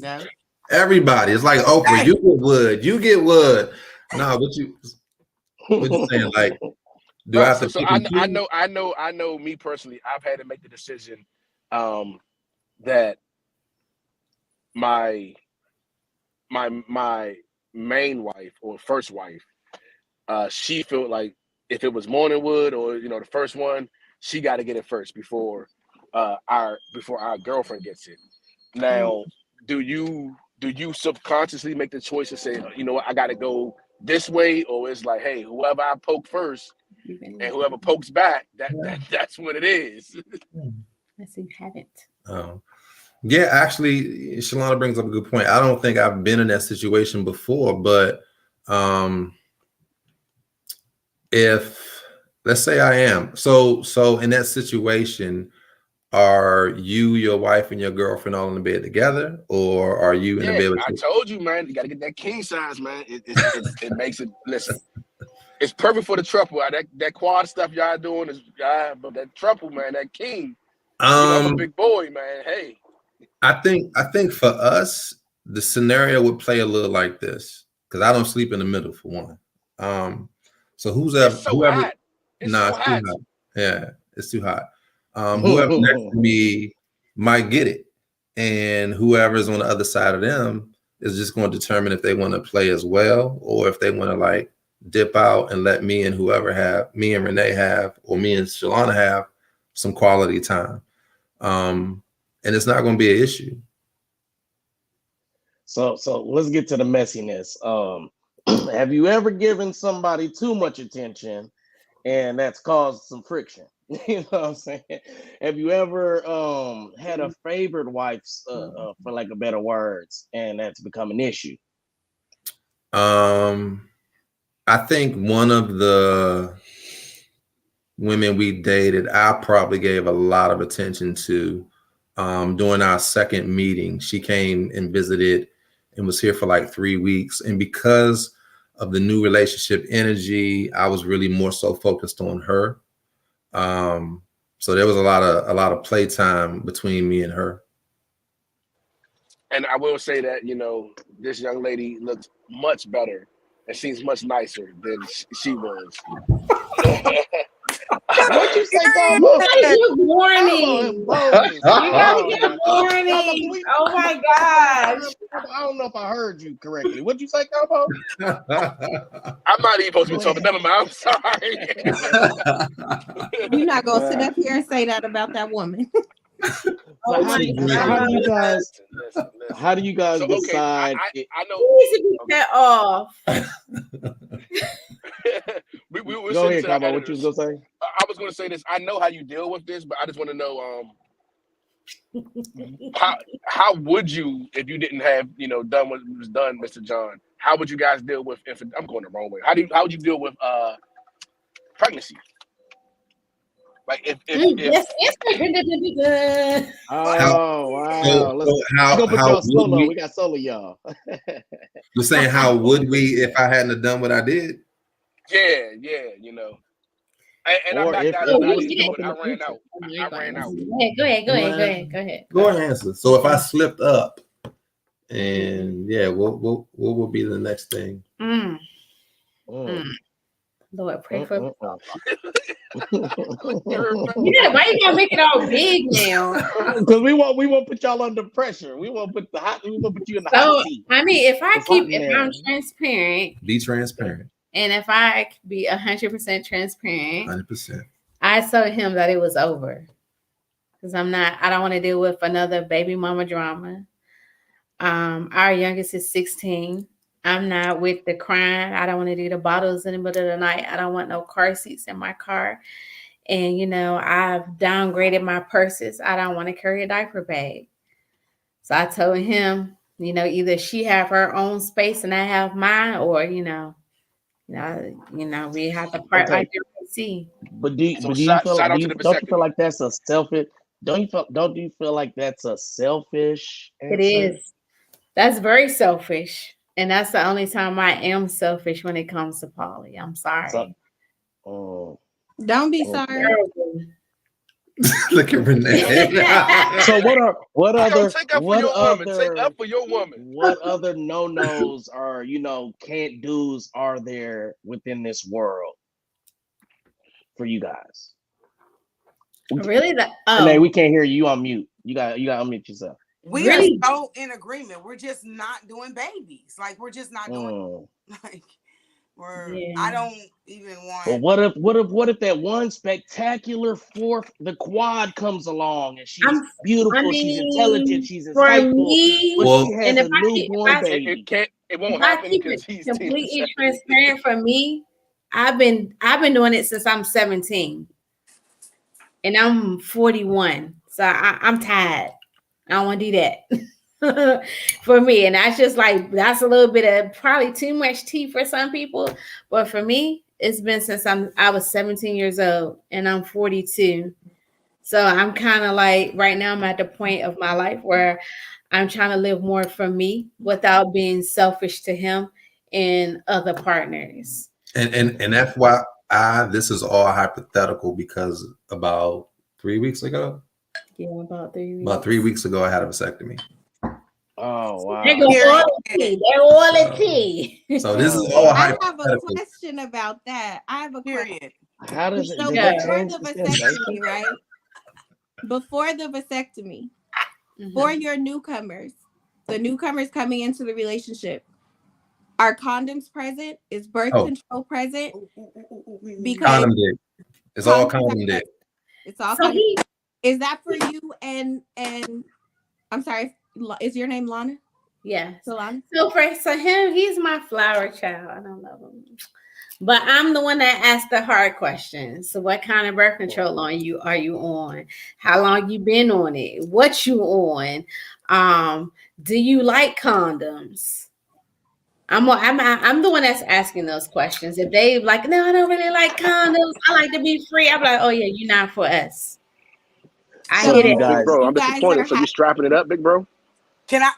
No. Everybody. It's like Oprah. Hey. You get wood. You get wood. No, what you saying? Like, do I have to? So I know. Me personally, I've had to make the decision that my main wife or first wife, she felt like if it was morning wood or the first one, she got to get it first before our girlfriend gets it. Now, do you subconsciously make the choice to say, what, I got to go this way, or it's like, hey, whoever I poke first and whoever pokes back, that's what it is. I see you haven't. Oh. Yeah, actually, Shalana brings up a good point. I don't think I've been in that situation before, but if, let's say I am, so in that situation, are you, your wife, and your girlfriend all in the bed together, or are you in the bed with I told you, man, you got to get that king size, man. It makes it, listen, it's perfect for the triple. That quad stuff y'all doing is, but that triple, man, that king, I'm a big boy, man. Hey. I think for us, the scenario would play a little like this, because I don't sleep in the middle, for one. So whoever, hot. It's too hot. Yeah, it's too hot. Whoever next to me might get it, and whoever's on the other side of them is just going to determine if they want to play as well, or if they want to like dip out and let me and me and Renee have, or me and Shalana have some quality time. And it's not going to be an issue. So let's get to the messiness. Have you ever given somebody too much attention and that's caused some friction? You know what I'm saying? Have you ever had a favorite wife, for like a better words, and that's become an issue? I think one of the women we dated, I probably gave a lot of attention to. During our second meeting, she came and visited and was here for like 3 weeks. And because of the new relationship energy, I was really more so focused on her. So there was a lot of playtime between me and her. And I will say that, this young lady looks much better and seems much nicer than she was. What'd you say, Gabo? Good morning. You gotta get warning. Oh my gosh. I don't know if I heard you correctly. What'd you say, Gabo? I'm not even supposed to be talking. Never mind. I'm sorry. You're not gonna sit up here and say that about that woman. So how do you guys decide? I know. You need to get that off. We'll go ahead, Gabo. What you was gonna say? I was gonna say this. I know how you deal with this, but I just want to know how would you, if you didn't have done what was done, Mr. John? How would you guys deal with? I'm going the wrong way. How would you deal with pregnancy? Like if Yes, answer. Oh wow! Let's go put how y'all would solo. we? We got solo, y'all. You're saying how would we if I hadn't have done what I did? yeah, you know. And I Or backed if out. it I was didn't to come do up it. in I the ran future. out. I ran out. Go ahead. Go ahead, answer. So if I slipped up, and yeah, what will be the next thing? Mm. Lord, pray for me. Yeah, Why you gotta make it all big now? Because we won't put y'all under pressure. We won't put you in the hot seat. I mean, if I'm transparent, Be transparent. and if I be 100% transparent, 100%. I told him that it was over. Because I don't want to deal with another baby mama drama. Our youngest is 16. I'm not with the crying. I don't want to do the bottles in the middle of the night. I don't want no car seats in my car. And, I've downgraded my purses. I don't want to carry a diaper bag. So I told him, either she have her own space and I have mine, or, we have to part like the Red Sea. But do So you feel shout out to the don't you feel vasectomy. like that's a selfish? Don't you feel like that's a selfish answer? It is. That's very selfish. And that's the only time I am selfish when it comes to Polly. I'm sorry. Don't be sorry. Look at Renee. So what other take up for your woman. Take up for your woman. What other no-nos or can't do's are there within this world for you guys? Really? Renee, we can't hear you. You on mute. You got to unmute yourself. We are so in agreement. We're just not doing babies. Like we're just not doing like I don't even want. But what if that one spectacular fourth, the quad comes along and she's beautiful, she's intelligent, she's insightful, but she has a newborn baby. It won't happen because he's completely transparent. For me, I've been doing it since I'm 17, and I'm 41, so I'm tired. I don't want to do that. For me, and that's a little bit of probably too much tea for some people, but for me it's been since I was 17 years old and I'm 42, so I'm kind of like right now I'm at the point of my life where I'm trying to live more for me without being selfish to him and other partners, and that's why this is all hypothetical, because about 3 weeks ago, about 3 weeks. About 3 weeks ago, I had a vasectomy. Oh wow! They're all the tea. So this is all hypothetical. I have a question about that. I have a question. How does it? So before the vasectomy, right? Before the vasectomy, for your newcomers, the newcomers coming into the relationship, are condoms present? Is birth control present? Because condom dick. It's all condom dick. It's all condom. Is that for you and I'm sorry, is your name Lana? Yeah. So Lana? So him, he's my flower child. I don't love him. But I'm the one that asked the hard questions. So what kind of birth control are you on? How long you been on it? What you on? Do you like condoms? I'm the one that's asking those questions. If they like, no, I don't really like condoms. I like to be free. I'm like, oh yeah, you're not for us. I get it, big bro. I'm disappointed. So you strapping it up, big bro? Can I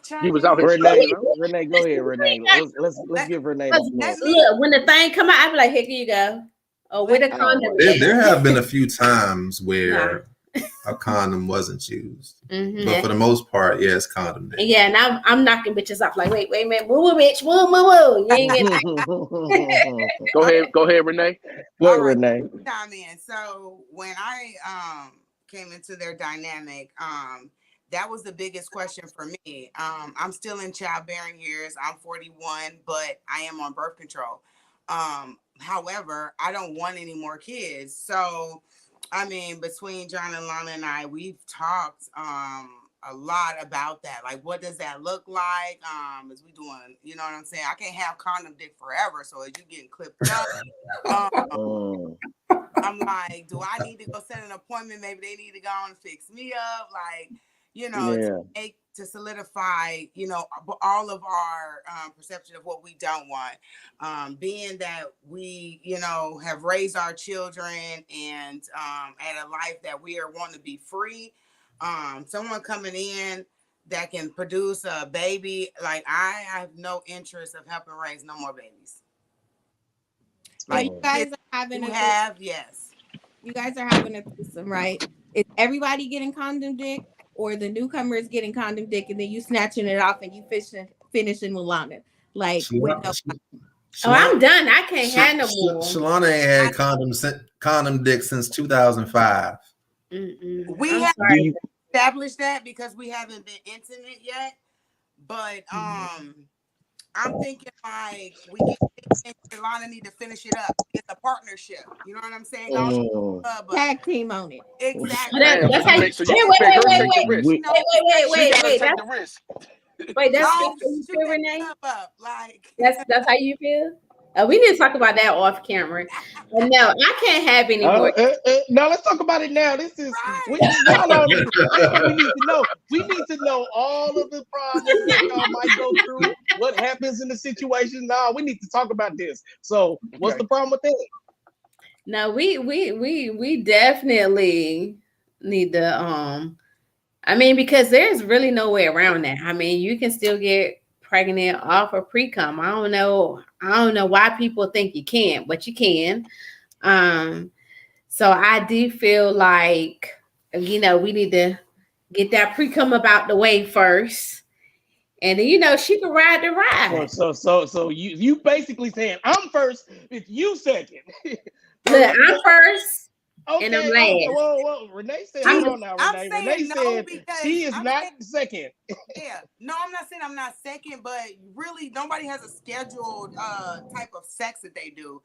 chime He was out here. Renee, go ahead, Renee. Let's give Renee the floor. Look, when the thing come out, I be like, here you go. Oh, with a condom. There have been a few times where a condom wasn't used, but for the most part, yeah, it's condom day. Yeah, and I'm knocking bitches off like, wait a minute, woo, bitch, woo. You ain't Go ahead, Renee. Go ahead, Renee. Chime in. So when I came into their dynamic, that was the biggest question for me. I'm still in childbearing years. I'm 41, but I am on birth control. However, I don't want any more kids. So, I mean, between John and Lana and I, we've talked a lot about that. Like, what does that look like? Is we doing, you know what I'm saying? I can't have condom dick forever. So as you getting clipped up, I'm like, do I need to go set an appointment? Maybe they need to go and fix me up. Like, to make to solidify, all of our perception of what we don't want. Being that we, have raised our children and at a life that we are wanting to be free. Someone coming in that can produce a baby, like I have no interest of helping raise no more babies. Like you guys are having yes. You guys are having a threesome, right? Is everybody getting condom dick, or the newcomers getting condom dick, and then you snatching it off and you finishing Milana? Like, with no. I'm done. I can't handle more. Shalana ain't had condom dick since 2005. We haven't established that because we haven't been intimate yet. But I'm thinking like we get and Shalana need to finish it up. It's a partnership. You know what I'm saying? Tag team on it. Exactly. That's how you Wait, that's how you feel, Renee? That's how you feel? We need to talk about that off camera. But no, I can't have any more. No, let's talk about it now. This is that's what we need to know. We need to know all of the problems that y'all might go through. What happens in the situation? No, we need to talk about this. So, what's the problem with that? No, we definitely need to because there's really no way around that. I mean, you can still get pregnant off of pre-cum. I don't know why people think you can't, but you can. So I do feel like, we need to get that pre-cum about the way first. And then, she can ride the ride. So you basically saying I'm first, if you second. Look, I'm first. Okay, and I'm last. Well, Renee said, hold on now, Renee. Renee said she is not second. Yeah, no, I'm not saying I'm not second, but really nobody has a scheduled type of sex that they do.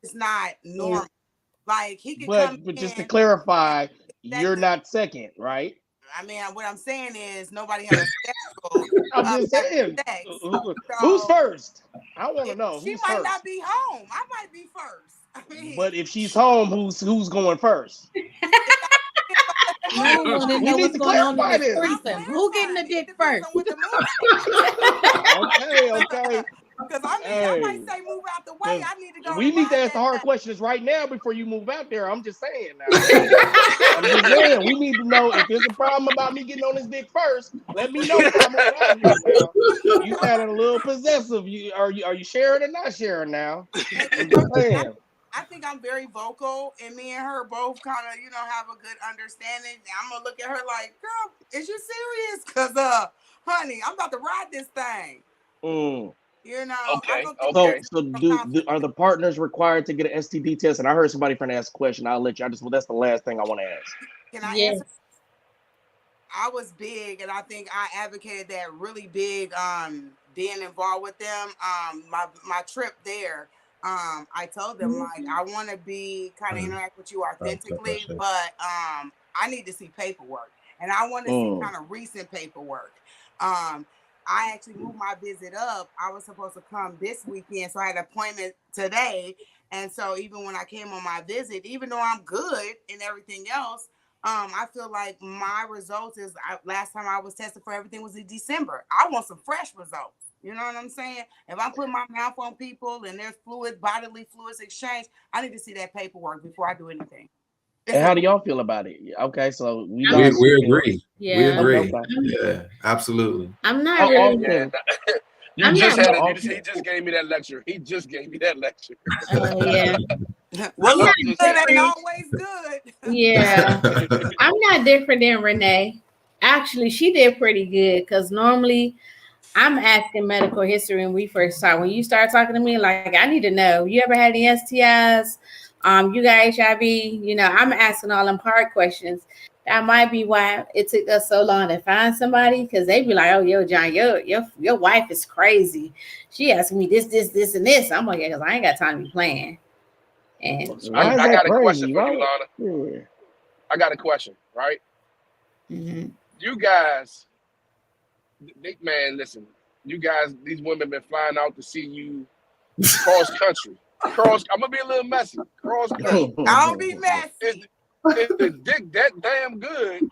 It's not normal. Like he could come but just to clarify, you're not second, right? I mean, what I'm saying is nobody has a schedule. I'm just saying. Who's first? I want to know. She might not be home. I might be first. But if she's home, who's going first? We need to clarify this. Who getting the dick first? Okay. Because I might say move out the way. I need to go. We need to ask the hard questions right now before you move out there. I'm just saying now. I'm just saying we need to know if there's a problem about me getting on this dick first. Let me know before I move out here now. You sounded a little possessive. Are you sharing or not sharing now? I'm just saying. I think I'm very vocal, and me and her both kind of, have a good understanding. I'm gonna look at her like, girl, is you serious? Because, honey, I'm about to ride this thing. Okay. So are the partners required to get an STD test? And I heard somebody trying to ask a question. I'll let you. That's the last thing I want to ask. Can I answer? I was big, and I think I advocated that really big. Being involved with them. My trip there. I told them like I want to be kind of interact with you authentically, but I need to see paperwork, and I want to see kind of recent paperwork. I actually moved my visit up. I was supposed to come this weekend, so I had an appointment today. And so even when I came on my visit, even though I'm good and everything else, I feel like my results is last time I was tested for everything was in December. I want some fresh results. You know what I'm saying? If I'm putting my mouth on people and there's bodily fluids exchange, I need to see that paperwork before I do anything. And how do y'all feel about it? Okay, so we agree. Yeah. We agree. Okay. Yeah, absolutely. I'm not really. He just gave me that lecture. He just gave me that lecture. Oh yeah. Well, look, good ain't always good. Yeah. I'm not different than Renee. Actually, she did pretty good because normally I'm asking medical history when we first start. When you start talking to me, like I need to know, you ever had any STIs? You got HIV? I'm asking all them hard questions. That might be why it took us so long to find somebody, because they be like, "Oh, yo, John, your wife is crazy. She asking me this, and this." I'm like, "Yeah, because I ain't got time to be playing." And I got a question for you, Lana. Yeah. I got a question, right? Mm-hmm. You guys, man, listen. You guys, these women been flying out to see you cross country. I'm gonna be a little messy. Cross country. I'll be messy. is the dick that damn good?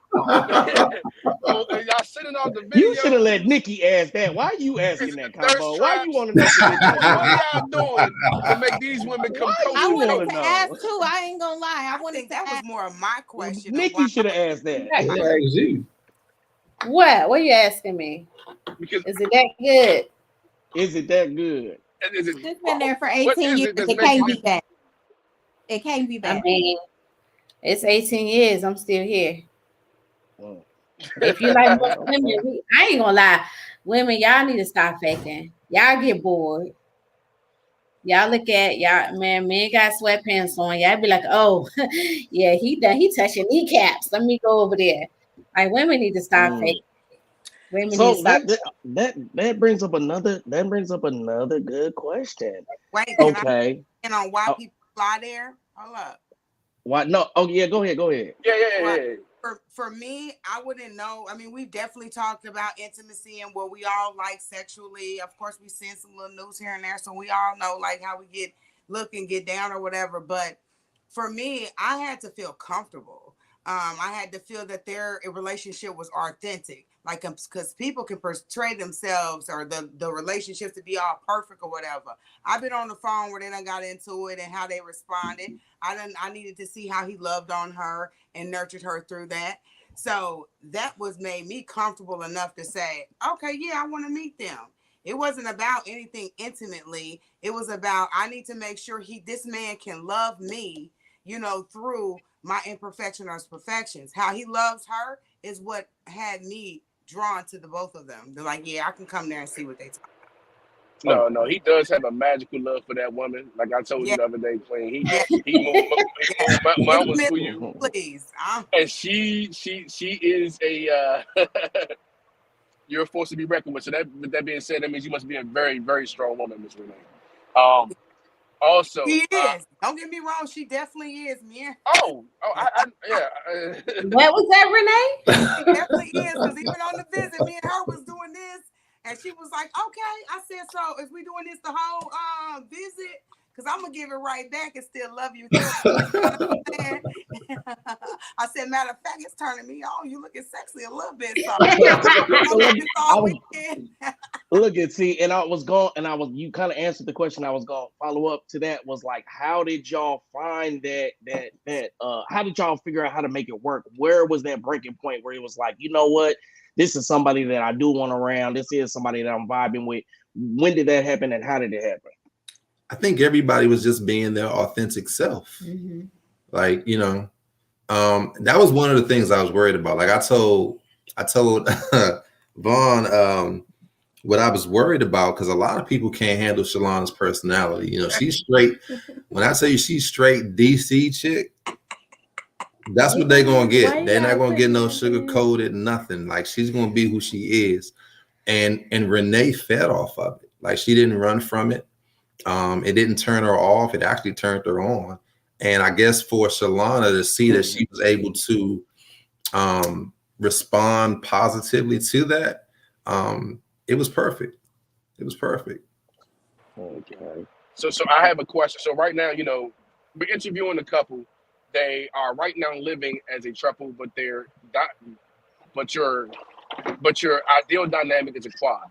Or y'all sending off the You should have let videos? Nikki ask that. Why you Is asking it that, the thirst Combo? Why you traps? want to know the bitch What are answer? y'all doing to make these women come Why close I to you wanted want y'all? to to know? ask too. I ain't gonna lie. I I wanted think to that was ask. more of my question of why. Nikki should have asked that. Right. Yeah, it's you. What are you asking me? Because Is it that good? Is it that good? is it It's been there for what 18 is years. it that's It making can't be this? bad. It can't be I bad. mean, it's 18 years. I'm still here. Mm. If you like most Okay. women, I ain't gonna lie. Women, y'all need to stop faking. Y'all get bored. Y'all look at y'all, man, men got sweatpants on. Y'all be like, oh, yeah, he touching kneecaps. Let me go over there. Like women need to stop Mm. faking. Women need to So stop. that brings up another good question. Wait, can I Okay. and on why Oh, people fly there? Hold up. why? No. Oh yeah. Go ahead. Go ahead. Right. For me, I wouldn't know. I mean, we've definitely talked about intimacy and what we all like sexually. Of course, we've seen some little news here and there, so we all know like how we look and get down or whatever. But for me, I had to feel comfortable. I had to feel that their relationship was authentic. Like, because people can portray themselves or the relationship to be all perfect or whatever. I've been on the phone where they done got into it and how they responded. I needed to see how he loved on her and nurtured her through that. So that was made me comfortable enough to say, okay, yeah, I want to meet them. It wasn't about anything intimately. It was about I need to make sure this man can love me, through my imperfection or his perfections. How he loves her is what had me drawn to the both of them. They're like, yeah, I can come there and see what they talk. No, he does have a magical love for that woman. Like I told you Yeah, the other day, Queen. yeah, He yeah. moved Hit him mountains in, for you, please. and she is a you're a force to be reckoned with. So that with that being said, that means you must be a very very strong woman, Miss Renee. Also, She is. Don't get me wrong. She definitely is, man. yeah. What was that, Renee? She definitely is. Because even on the visit, me and her was doing this. And she was like, okay. I said, so is we doing this the whole visit? Because I'm going to give it right back and still love you through. You know what I'm saying? I said, matter of fact, it's turning me on. You looking sexy a little bit. So So I'm look, this I all was weekend. look at see, and I was going, and you kind of answered the question. I was going to follow up to that was like, how did y'all find that how did y'all figure out how to make it work? Where was that breaking point where it was like, you know what, this is somebody that I do want around. This is somebody that I'm vibing with. When did that happen, and how did it happen? I think everybody was just being their authentic self. Mm-hmm. Like, that was one of the things I was worried about. Like I told Vaughn what I was worried about, because a lot of people can't handle Shalon's personality. She's straight. When I tell you she's straight DC chick, that's what they're gonna get. They're not gonna get no sugar coated nothing. Like she's gonna be who she is. And Renee fed off of it. Like she didn't run from it. It didn't turn her off. It actually turned her on. And I guess for Shalana to see that she was able to respond positively to that, it was perfect. It was perfect. Okay. So I have a question. So right now, we're interviewing a couple. They are right now living as a couple, but but your ideal dynamic is a quad.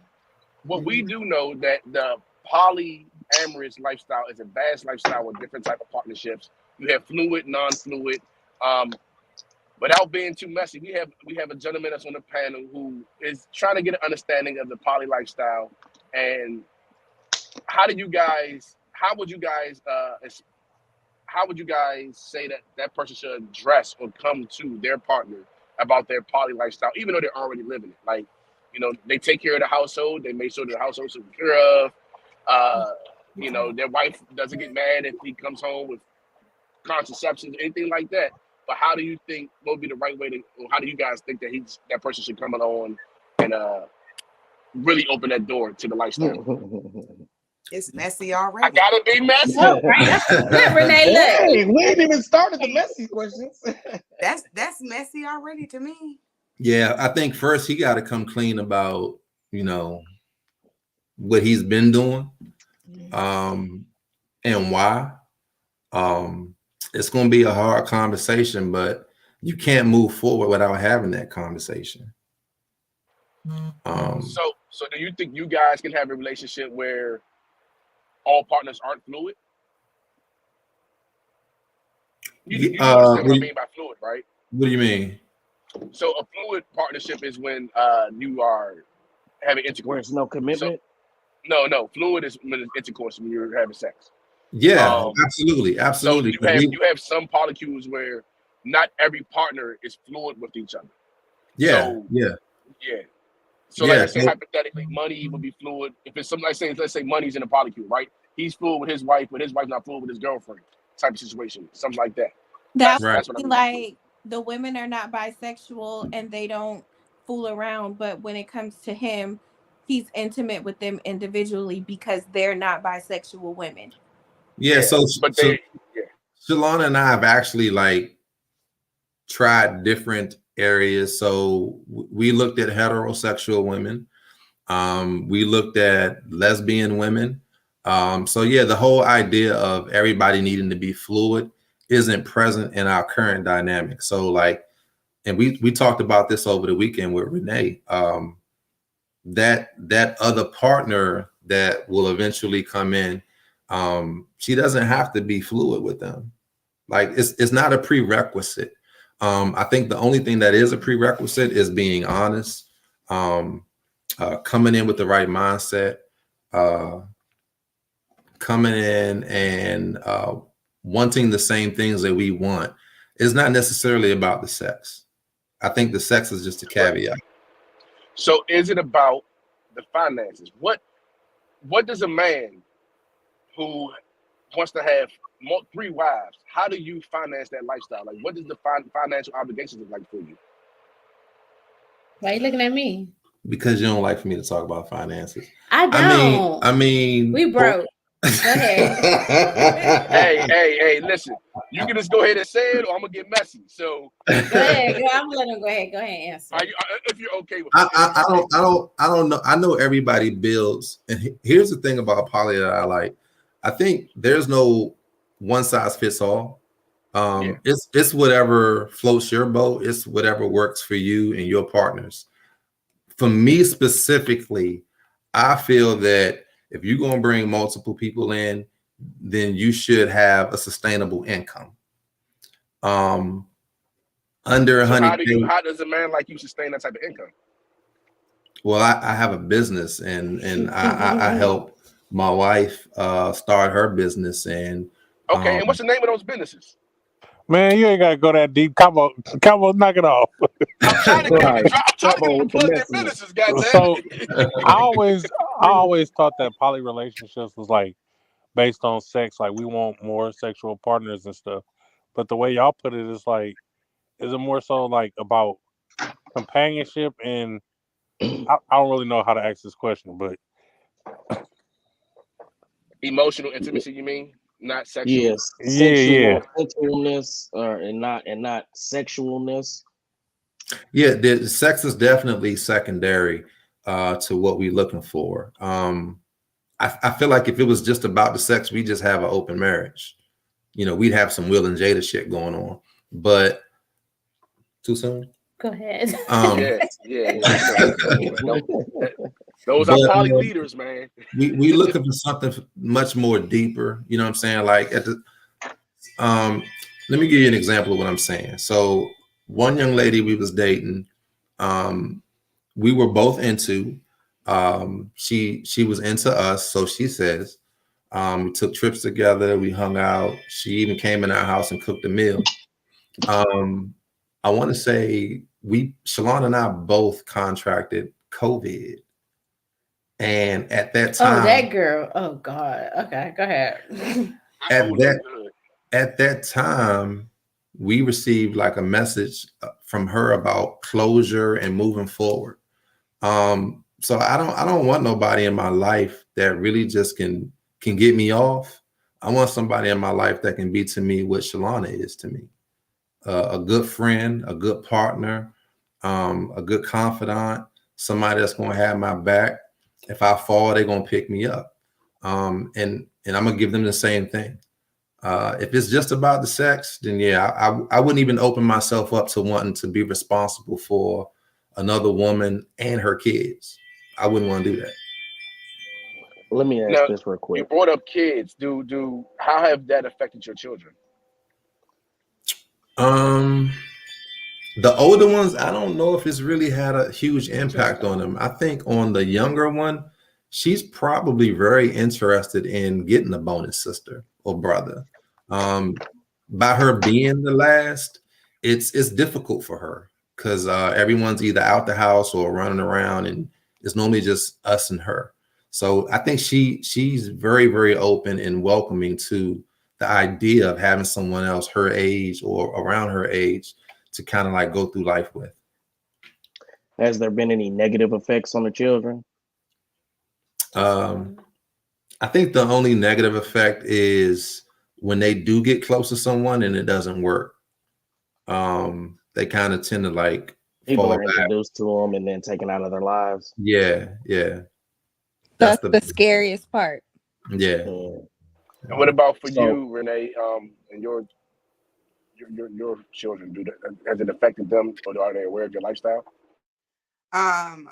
What we do know that the polyamorous lifestyle is a vast lifestyle with different type of partnerships. You have fluid, non-fluid. Without being too messy, we have a gentleman that's on the panel who is trying to get an understanding of the poly lifestyle. And how would you guys say that person should address or come to their partner about their poly lifestyle, even though they're already living it? Like, they take care of the household, they make sure that the household's taken care of. Their wife doesn't get mad if he comes home with contraception, anything like that. But how do you think what would be the right way to, or how do you guys think that that person should come along and really open that door to the lifestyle? It's messy I already. gotta be messy. Oh, right. That's good, Renee. Look. Hey, we ain't even started the messy questions. That's messy already to me. Yeah, I think first he got to come clean about, what he's been doing, and why. it's going to be a hard conversation, but you can't move forward without having that conversation. So do you think you guys can have a relationship where all partners aren't fluid? You understand what I mean by fluid, right? What do you mean? So a fluid partnership is when you are having Where intercourse. it's no So commitment. no, fluid is when it's intercourse when you're having sex. Yeah, absolutely. So you have some polycules where not every partner is fluid with each other. So yeah. So like let's say hypothetically, money would be fluid. If it's something like let's say money's in a polycule, right? He's fluid with his wife, but his wife's not fluid with his girlfriend. Type of situation, something like that. That's what I mean. like the women are not bisexual and they don't fool around, but when it comes to him, he's intimate with them individually because they're not bisexual women. Yeah, so Shalana and I have actually like tried different areas. So we looked at heterosexual women. We looked at lesbian women. So yeah, the whole idea of everybody needing to be fluid isn't present in our current dynamic. So like, and we talked about this over the weekend with Renee. That other partner that will eventually come in, she doesn't have to be fluid with them. Like it's not a prerequisite. I think the only thing that is a prerequisite is being honest, coming in with the right mindset, coming in and wanting the same things that we want. It's not necessarily about the sex. I think the sex is just a caveat. So is it about the finances? What does a man who wants to have 3 wives, how do you finance that lifestyle? Like, what does the financial obligations look like for you? Why are you looking at me? Because you don't like for me to talk about finances. I don't. I mean, we broke. Go ahead. hey, listen. You can just go ahead and say it, or I'm gonna get messy. So go ahead. I'm gonna let him go ahead. Go ahead and answer. If you're okay with it. I don't know. I know everybody builds, and here's the thing about poly that I like. I think there's no one size fits all. It's whatever floats your boat. It's whatever works for you and your partners. For me specifically, I feel that if you're going to bring multiple people in, then you should have a sustainable income. Under how does a man like you sustain that type of income? Well, I have a business and I help my wife start her business. And and what's the name of those businesses? Man, you ain't gotta go that deep. Combo, knock it off. I'm trying to get them to plug their businesses, goddamn. So I always thought that poly relationships was like based on sex. Like we want more sexual partners and stuff. But the way y'all put it is like, is it more so like about companionship? And I don't really know how to ask this question, but emotional intimacy, you mean? Not sexual. Yes, sensualness, and not sexualness. Yeah, the sex is definitely secondary to what we're looking for. I feel like if it was just about the sex, we just have an open marriage. You know, we'd have some Will and Jada shit going on. But too soon? Go ahead. Those are poly leaders, man. we looking for something much more deeper. You know what I'm saying? Like at the let me give you an example of what I'm saying. So one young lady we was dating, we were both into. She was into us, so she says. We took trips together. We hung out. She even came in our house and cooked a meal. I want to say Shalana and I both contracted COVID. And at that time, that girl. Oh God. Okay, go ahead. At that time, we received like a message from her about closure and moving forward. So I don't want nobody in my life that really just can get me off. I want somebody in my life that can be to me what Shalana is to me. A good friend, a good partner, a good confidant, somebody that's going to have my back. If I fall, they're going to pick me up. And I'm going to give them the same thing. If it's just about the sex, then yeah, I wouldn't even open myself up to wanting to be responsible for another woman and her kids. I wouldn't want to do that. Let me ask Now, this real you quick. brought up kids. Do how have that affected your children? Um, the older ones, I don't know if it's really had a huge impact on them. I think on the younger one, she's probably very interested in getting a bonus sister or brother. Um, by her being the last, it's difficult for her because everyone's either out the house or running around, and it's normally just us and her. So I think she's very, very open and welcoming to the idea of having someone else her age or around her age to kind of like go through life with. Has there been any negative effects on the children? Um, I think the only negative effect is when they do get close to someone and it doesn't work. They kind of tend to like People fall are back. introduced to them and then taken out of their lives. Yeah, yeah. That's That's the the scariest part. yeah. Yeah. And what about for So you, Renee? And your children, do that, has it affected them, or are they aware of your lifestyle? Um,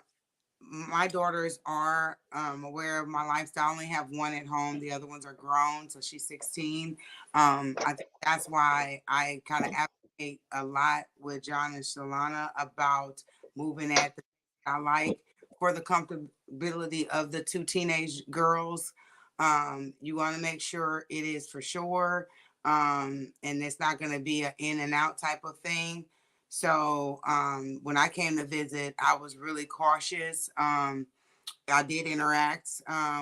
my daughters are aware of my lifestyle. I only have one at home. The other ones are grown, so she's 16. I think that's why I kind of advocate a lot with John and Shalana about moving at the I like for the comfortability of the two teenage girls. You want to make sure it is for sure, and it's not going to be an in and out type of thing. So when I came to visit, I was really cautious. I did interact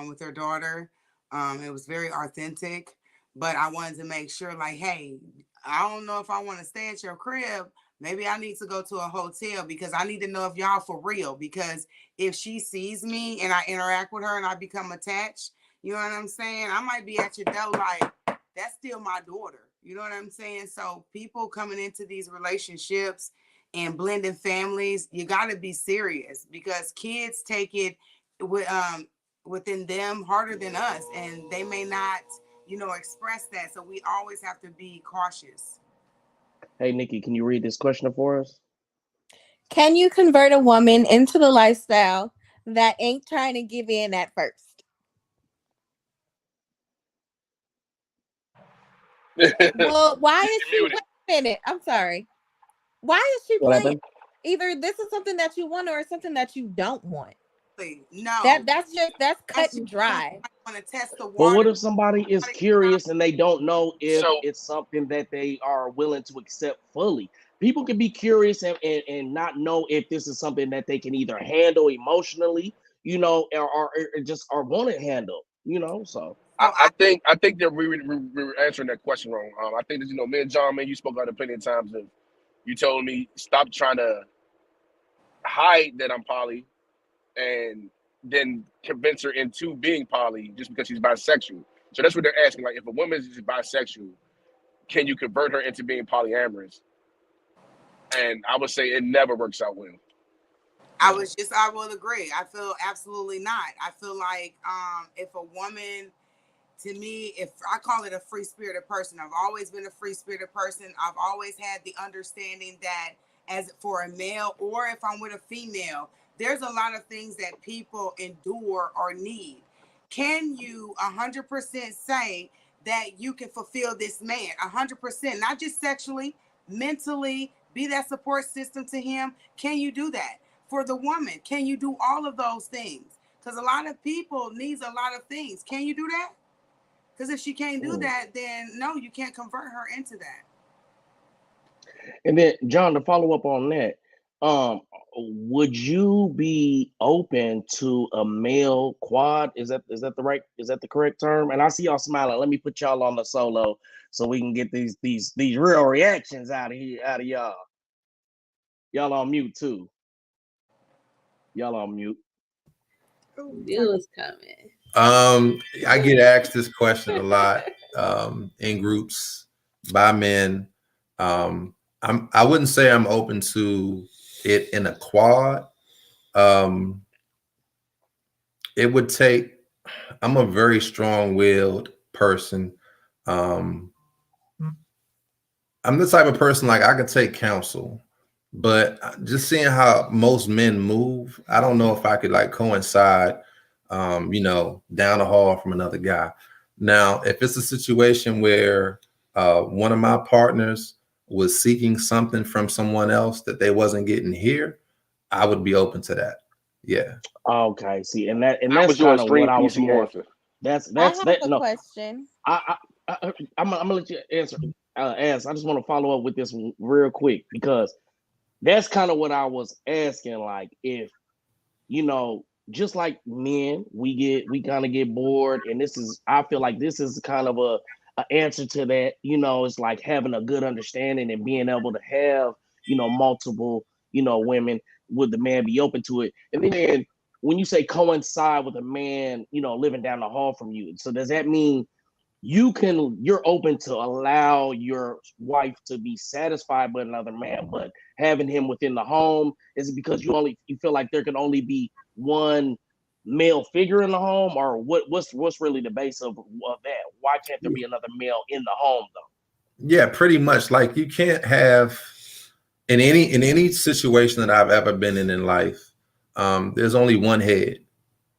with her daughter. It was very authentic, but I wanted to make sure, like, hey, I don't know if I want to stay at your crib. Maybe I need to go to a hotel because I need to know if y'all for real. Because if she sees me and I interact with her and I become attached, you know what I'm saying? I might be at your door like, that's still my daughter. You know what I'm saying? So people coming into these relationships and blending families, you got to be serious because kids take it with within them harder than us, and they may not, express that. So we always have to be cautious. hey Nikki, can you read this question for us? Can you convert a woman into the lifestyle that ain't trying to give in at first? Well, why is she? Muted. Wait a minute. I'm sorry. Why is she What playing? happened? Either this is something that you want or it's something that you don't want. No, That's cut that's and just dry. want to test the But water. what if somebody is curious and they don't know if So it's something that they are willing to accept fully? People can be curious and not know if this is something that they can either handle emotionally, or just or want to handle, So I, So I I think I think that we were answering that question wrong. I think that me and John, man, you spoke out plenty of times of you told me stop trying to hide that I'm poly and then convince her into being poly just because she's bisexual. So that's what they're asking. Like, if a woman is bisexual, can you convert her into being polyamorous? And I would say it never works out well. I will agree. I feel absolutely not. I feel like if a woman, to me, if I call it a free spirited person, I've always been a free spirited person. I've always had the understanding that as for a male or if I'm with a female, there's a lot of things that people endure or need. Can you 100% say that you can fulfill this man 100%, not just sexually, mentally, be that support system to him? Can you do that? For the woman, can you do all of those things? Because a lot of people needs a lot of things. Can you do that? Because if she can't do mm. that, then no, you can't convert her into that. And then John, to follow up on that, um, would you be open to a male quad? Is that the correct term? And I see y'all smiling. Let me put y'all on the solo so we can get these real reactions out of y'all. Y'all on mute too. Y'all on mute. It was coming. I get asked this question a lot in groups by men. I wouldn't say I'm open to it in a quad. Um, it would take. I'm a very strong-willed person. I'm the type of person, like, I could take counsel, but just seeing how most men move, I don't know if I could like coincide, you know, down the hall from another guy. Now, if it's a situation where one of my partners was seeking something from someone else that they wasn't getting here, I would be open to that. Yeah. Okay, see, and That that's was your kind of what extreme I was PC more. answer. That's I have that. a No, question. I'm gonna let you answer. Ask. I just want to follow up with this real quick because that's kind of what I was asking. Like, if you know, just like men, we kind of get bored, and this is, I feel like this is kind of a answer to that. You know, it's like having a good understanding and being able to have, you know, multiple, you know, women. Would the man be open to it? And then when you say coincide with a man, you know, living down the hall from you, so does that mean you're open to allow your wife to be satisfied by another man, but having him within the home? Is it because you feel like there can only be one male figure in the home, or what's really the base of that? Why can't there be another male in the home though? Yeah, pretty much. Like, you can't have in any situation that I've ever been in life, there's only one head.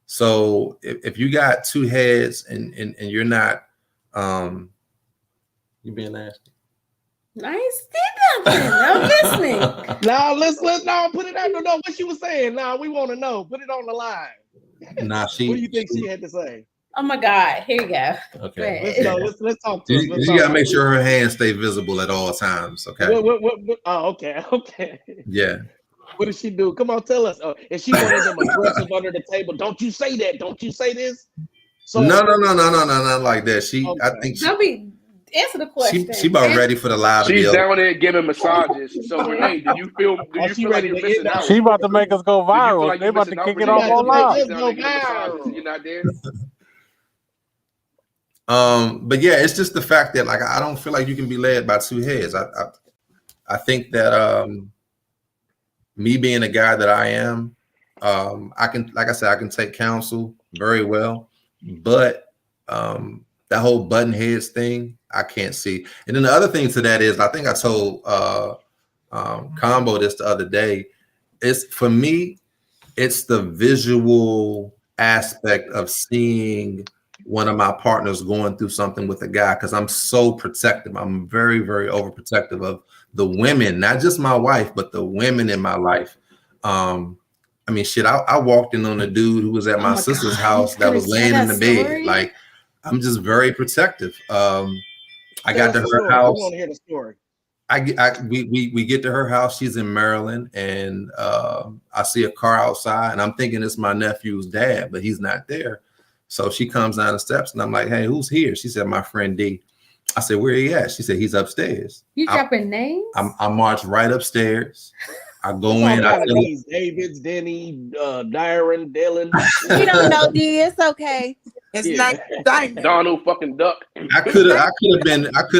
So if you got two heads and you're not, you being nasty. Nice. I'm listening. Now let's no put it out. No, what she was saying. Now we want to know. Put it on the line. Nah, What do you think she had to say? Oh my God! Here you go. Okay. Let's go. Let's talk to her. You gotta make sure her hands stay visible at all times. Okay. What? Oh, okay. Yeah. What did she do? Come on, tell us. Is she one of them aggressive under the table? Don't you say that? Don't you say this? So no, not like that. Okay. I think answer the question. She about ready for the live. She's down there giving massages. So Renee, do you feel like you're missing out? She about to make us go viral. Like they about to kick it off on live. You're not there. But yeah, it's just the fact that, like, I don't feel like you can be led by two heads. I think that me being the guy that I am, I can, like I said, I can take counsel very well, but that whole button heads thing, I can't see. And then the other thing to that is, I think I told Combo this the other day, it's, for me, it's the visual aspect of seeing one of my partners going through something with a guy, because I'm so protective. I'm very, very overprotective of the women, not just my wife, but the women in my life. I mean, shit, I walked in on a dude who was at my sister's house that was laying in the bed. Like, I'm just very protective. I got to her house. We want to hear the story. We get to her house. She's in Maryland, and I see a car outside, and I'm thinking it's my nephew's dad, but he's not there. So she comes down the steps, and I'm like, "Hey, who's here?" She said, "My friend D." I said, "Where he at?" She said, "He's upstairs." You dropping names? I march right upstairs. I go in. These Davids, Denny, Dyron, Dylan. We don't know D. It's okay. It's not Donald fucking Duck. I could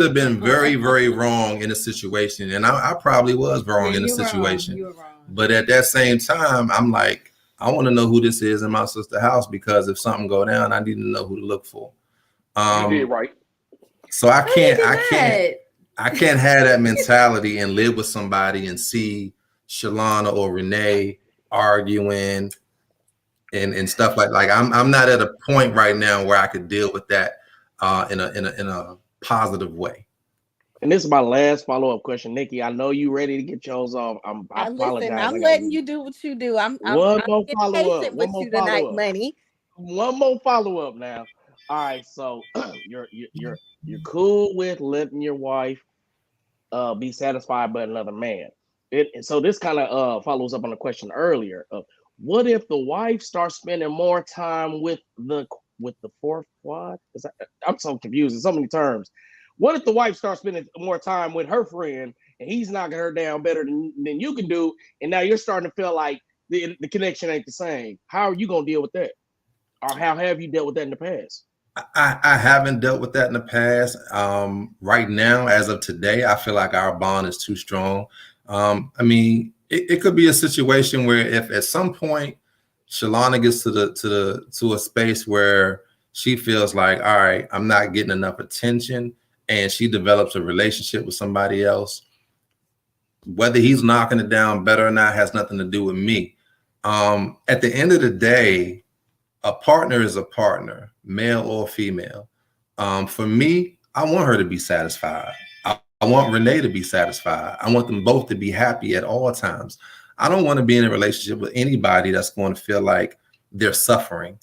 have been very, very wrong in a situation, and I probably was wrong in a situation. You were wrong. But at that same time, I'm like, I want to know who this is in my sister's house, because if something go down, I need to know who to look for. You did right. So I can't have that mentality and live with somebody and see Shalana or Renee arguing and stuff like I'm not at a point right now where I could deal with that in a positive way. And this is my last follow-up question, Nikki. I know you ready to get yours off. I apologize. Listen, I'm letting you do what you do. I'm more follow-up. with you tonight, Money. One more follow-up now. All right, so you're cool with letting your wife be satisfied by another man. So this kind of follows up on the question earlier of, what if the wife starts spending more time with the fourth quad? I'm so confused in so many terms. What if the wife starts spending more time with her friend and he's knocking her down better than you can do, and now you're starting to feel like the connection ain't the same? How are you gonna deal with that? Or how have you dealt with that in the past? I haven't dealt with that in the past. Right now, as of today, I feel like our bond is too strong. I mean, it could be a situation where if at some point Shalana gets to a space where she feels like, all right, I'm not getting enough attention, and she develops a relationship with somebody else, whether he's knocking it down better or not has nothing to do with me. At the end of the day, a partner is a partner, male or female. For me, I want her to be satisfied. I want Renee to be satisfied. I want them both to be happy at all times. I don't want to be in a relationship with anybody that's going to feel like they're suffering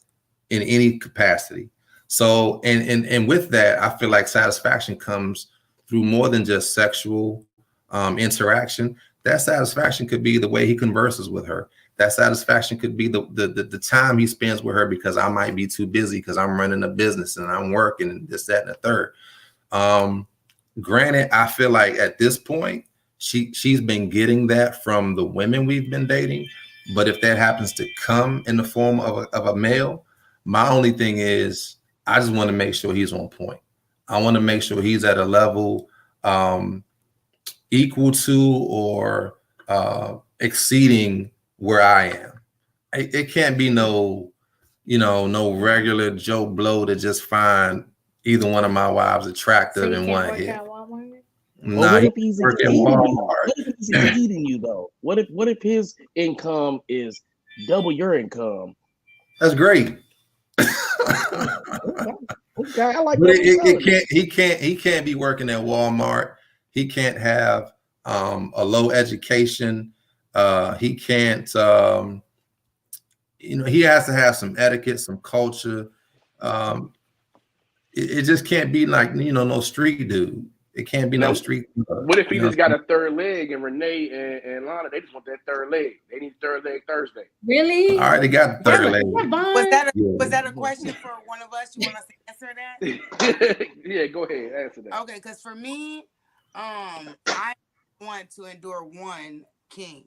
in any capacity. So, and with that, I feel like satisfaction comes through more than just sexual interaction. That satisfaction could be the way he converses with her. That satisfaction could be the time he spends with her, because I might be too busy because I'm running a business and I'm working and this, that, and the third. Granted, I feel like at this point, she's been getting that from the women we've been dating. But if that happens to come in the form of a male, my only thing is I just want to make sure he's on point. I want to make sure he's at a level equal to or exceeding where I am. It can't be no regular Joe Blow to just find either one of my wives attractive in one hit. Nah, what if he's exceeding you? What if he's exceeding you though? What if his income is double your income? That's great. Okay, I like but that. He can't be working at Walmart. He can't have a low education. He can't he has to have some etiquette, some culture. It just can't be like no street dude. It can't be no street. What if he just got a third leg and Renee and Lana, they just want that third leg. They need third leg Thursday. Really? All right, they got the third leg. Was that a question for one of us? You want us to answer that? Yeah, go ahead, answer that. Okay, because for me, I want to endure one king.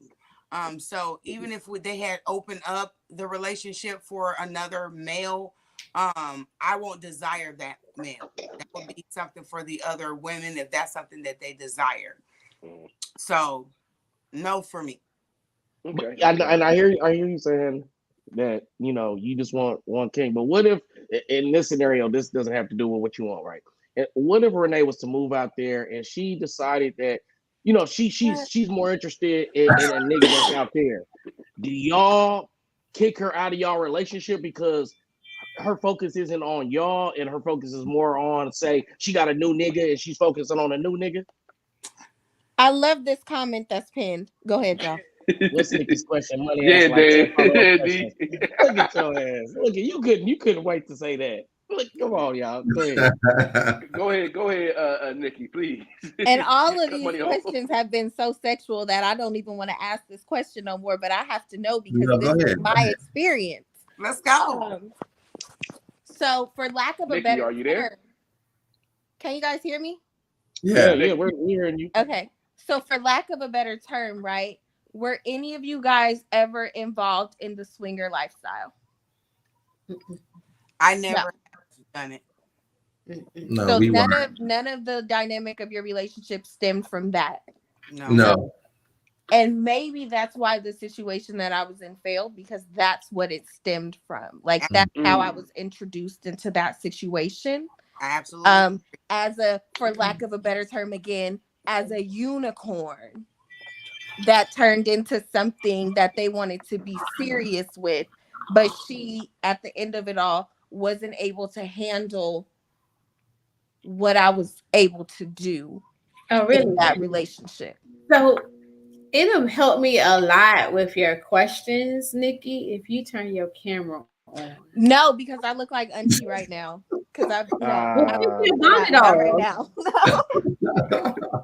So even if they had opened up the relationship for another male, I won't desire that male. That would be something for the other women if that's something that they desire. So, no for me. Okay. And I hear you saying that you just want one king. But what if in this scenario, this doesn't have to do with what you want, right? And what if Renee was to move out there and she decided that she's more interested in a nigga that's out there? Do y'all kick her out of y'all relationship because her focus isn't on y'all and her focus is more on, say, she got a new nigga and she's focusing on a new nigga? I love this comment that's pinned. Go ahead, y'all. What's Nikki's question? Money yeah, ass like 10 follow-up questions. Look at your ass. Look at you couldn't wait to say that. Look, come on, y'all. Go ahead. Go ahead, Nikki, please. And all of these questions have been so sexual that I don't even want to ask this question no more, but I have to know because this is my experience. Let's go. So, for lack of a better are you there? term, can you guys hear me? Yeah, we're hearing you. Okay. So, for lack of a better term, right? Were any of you guys ever involved in the swinger lifestyle? I never done it. No, so none of the dynamic of your relationship stemmed from that. No. And maybe that's why the situation that I was in failed, because that's what it stemmed from. Like that's how I was introduced into that situation. Absolutely. As a, for lack of a better term again, as a unicorn that turned into something that they wanted to be serious with, but she, at the end of it all, wasn't able to handle what I was able to do in that relationship. So it'll help me a lot with your questions, Nikki, if you turn your camera on. No, because I look like auntie right now. Because I've not right now.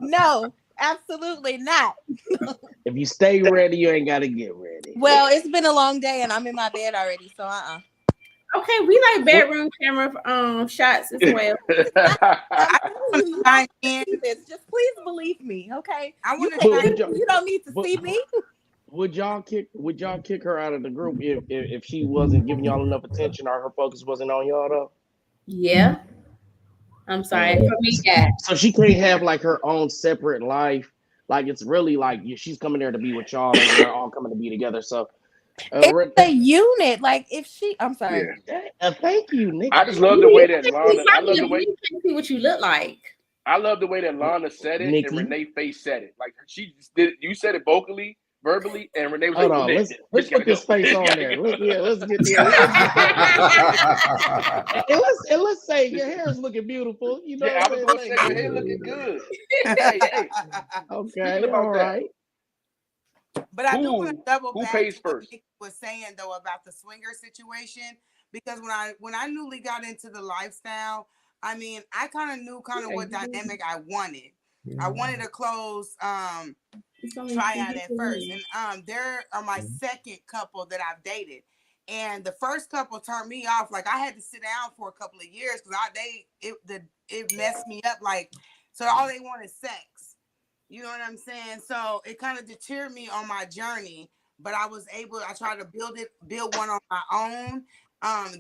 No, absolutely not. If you stay ready, you ain't gotta get ready. Well, it's been a long day and I'm in my bed already, so Okay, we like bedroom camera shots as well. Just please believe me, okay? I want to. You don't need to see me. Would y'all kick her out of the group if she wasn't giving y'all enough attention or her focus wasn't on y'all though? Yeah. I'm sorry. For me, yeah. So she can't have like her own separate life. Like it's really like she's coming there to be with y'all and they're all coming to be together. So it's a unit. Like if she, I'm sorry. Thank you, Nick. I just love the way that Lana. I love the way. You can't see what you look like. I love the way that Lana said it and Nikki. Renee Face said it. Like she just did. You said it vocally, verbally, and Renee was Hold like, on, "Nick, let's bitch gotta put this go. face Bitch on gotta there. go." Let's get there. And let's say your hair is looking beautiful. You know Yeah, what I was I'm gonna saying? say your hair looking good. Hey, speaking Okay, all about that, right. But I do want to double who back pays to what first? Nick was saying though about the swinger situation, because when I newly got into the lifestyle, I mean, I kind of knew what dynamic I wanted. I wanted a close triad at first, and there are my second couple that I've dated, and the first couple turned me off. Like I had to sit down for a couple of years because it messed me up. Like, so all they want is sex. You know what I'm saying? So it kind of deterred me on my journey, but I tried to build one on my own.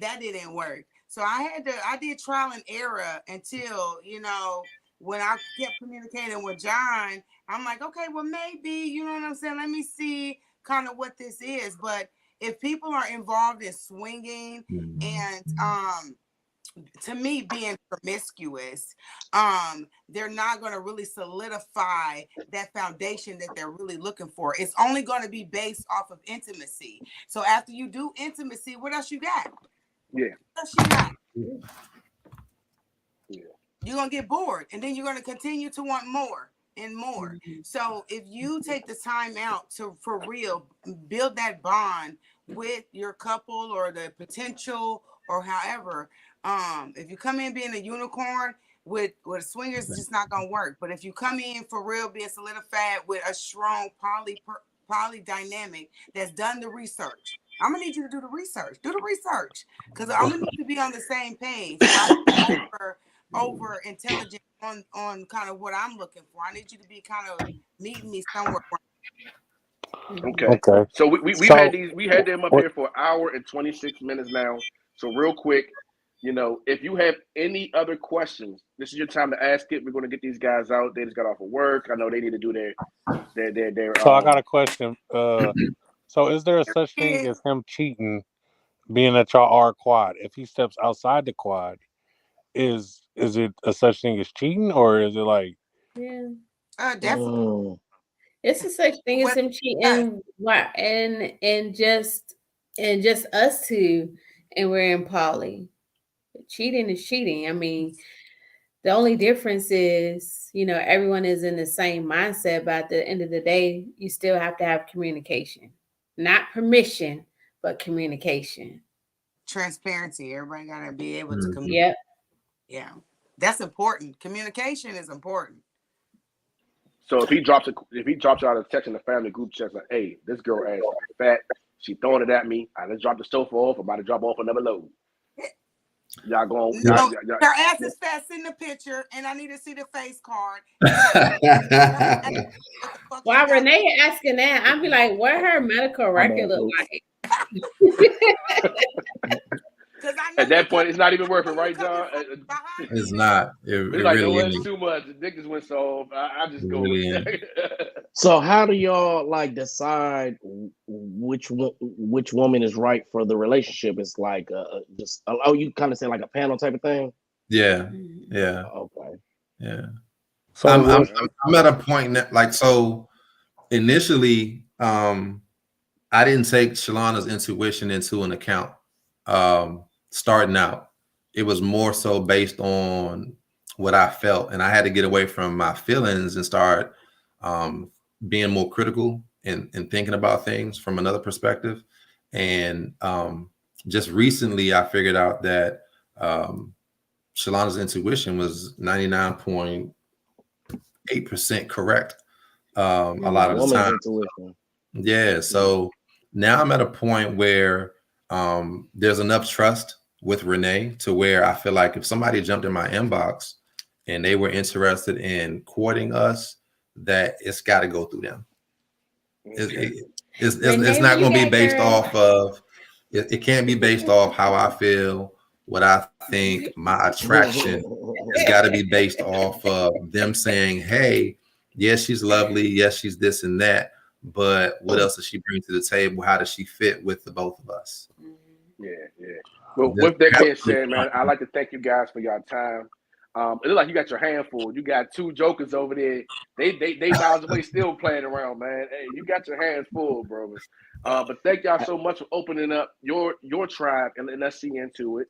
That didn't work. So I did trial and error until, when I kept communicating with John, I'm like, okay, well, maybe, you know what I'm saying? Let me see kind of what this is. But if people are involved in swinging and, to me, being promiscuous, they're not going to really solidify that foundation that they're really looking for. It's only going to be based off of intimacy. So after you do intimacy, what else you got? Yeah. What else you got? Yeah. You're going to get bored, and then you're going to continue to want more and more. So if you take the time out to, for real, build that bond with your couple or the potential or however, if you come in being a unicorn with swingers, it's just not gonna work. But if you come in for real, being solidified with a strong poly dynamic that's done the research, I'm gonna need you to do the research. Do the research, because I'm gonna need to be on the same page. So I'm over intelligent on kind of what I'm looking for. I need you to be kind of meeting me somewhere. Okay. So we had them up here for an hour and 26 minutes now. So real quick, if you have any other questions, this is your time to ask it. We're going to get these guys out. They just got off of work. I know they need to do their So I got a question. So is there a such thing as him cheating, being that y'all are a quad? If he steps outside the quad, is it a such thing as cheating, or is it like? Yeah. Definitely. It's a such thing as him cheating, and just us two, and we're in poly. Cheating is cheating. I mean, the only difference is, everyone is in the same mindset, but at the end of the day, you still have to have communication. Not permission, but communication. Transparency. Everybody got to be able to communicate. Yep. Yeah. That's important. Communication is important. So if he drops out a text in the family group chat like, "Hey, this girl ass is fat. She throwing it at me. I just dropped the sofa off. I'm about to drop off another load." Y'all going? No, her ass is fat. Send the picture, and I need to see the face card. While Renee asking that, I'd be like, "What her medical record look like?" At that point, it's not even worth it, right, John? It's not. It like, really it's ain't. too much. The dick just went soft. I just go. Really So how do y'all decide which woman is right for the relationship? It's like just you kind of say like a panel type of thing. Yeah. Okay. Yeah. So I'm at a point that, so initially, I didn't take Shalana's intuition into an account. Starting out, it was more so based on what I felt, and I had to get away from my feelings and start being more critical and thinking about things from another perspective. And just recently, I figured out that Shalana's intuition was 99.8% correct a lot of the time. Intuition. Yeah. So now I'm at a point where there's enough trust with Renee to where I feel like if somebody jumped in my inbox and they were interested in courting us, that it's got to go through them. It's not going to be based off of, it can't be based off how I feel, what I think, my attraction. It's got to be based off of them saying, "Hey, yes, she's lovely. Yes, she's this and that. But what else does she bring to the table? How does she fit with the both of us?" Yeah. Well, with that being said, man, I'd like to thank you guys for your time. It looks like you got your hand full. You got two jokers over there. They miles away still playing around, man. Hey, you got your hands full, bro. But thank y'all so much for opening up your tribe and letting us see into it.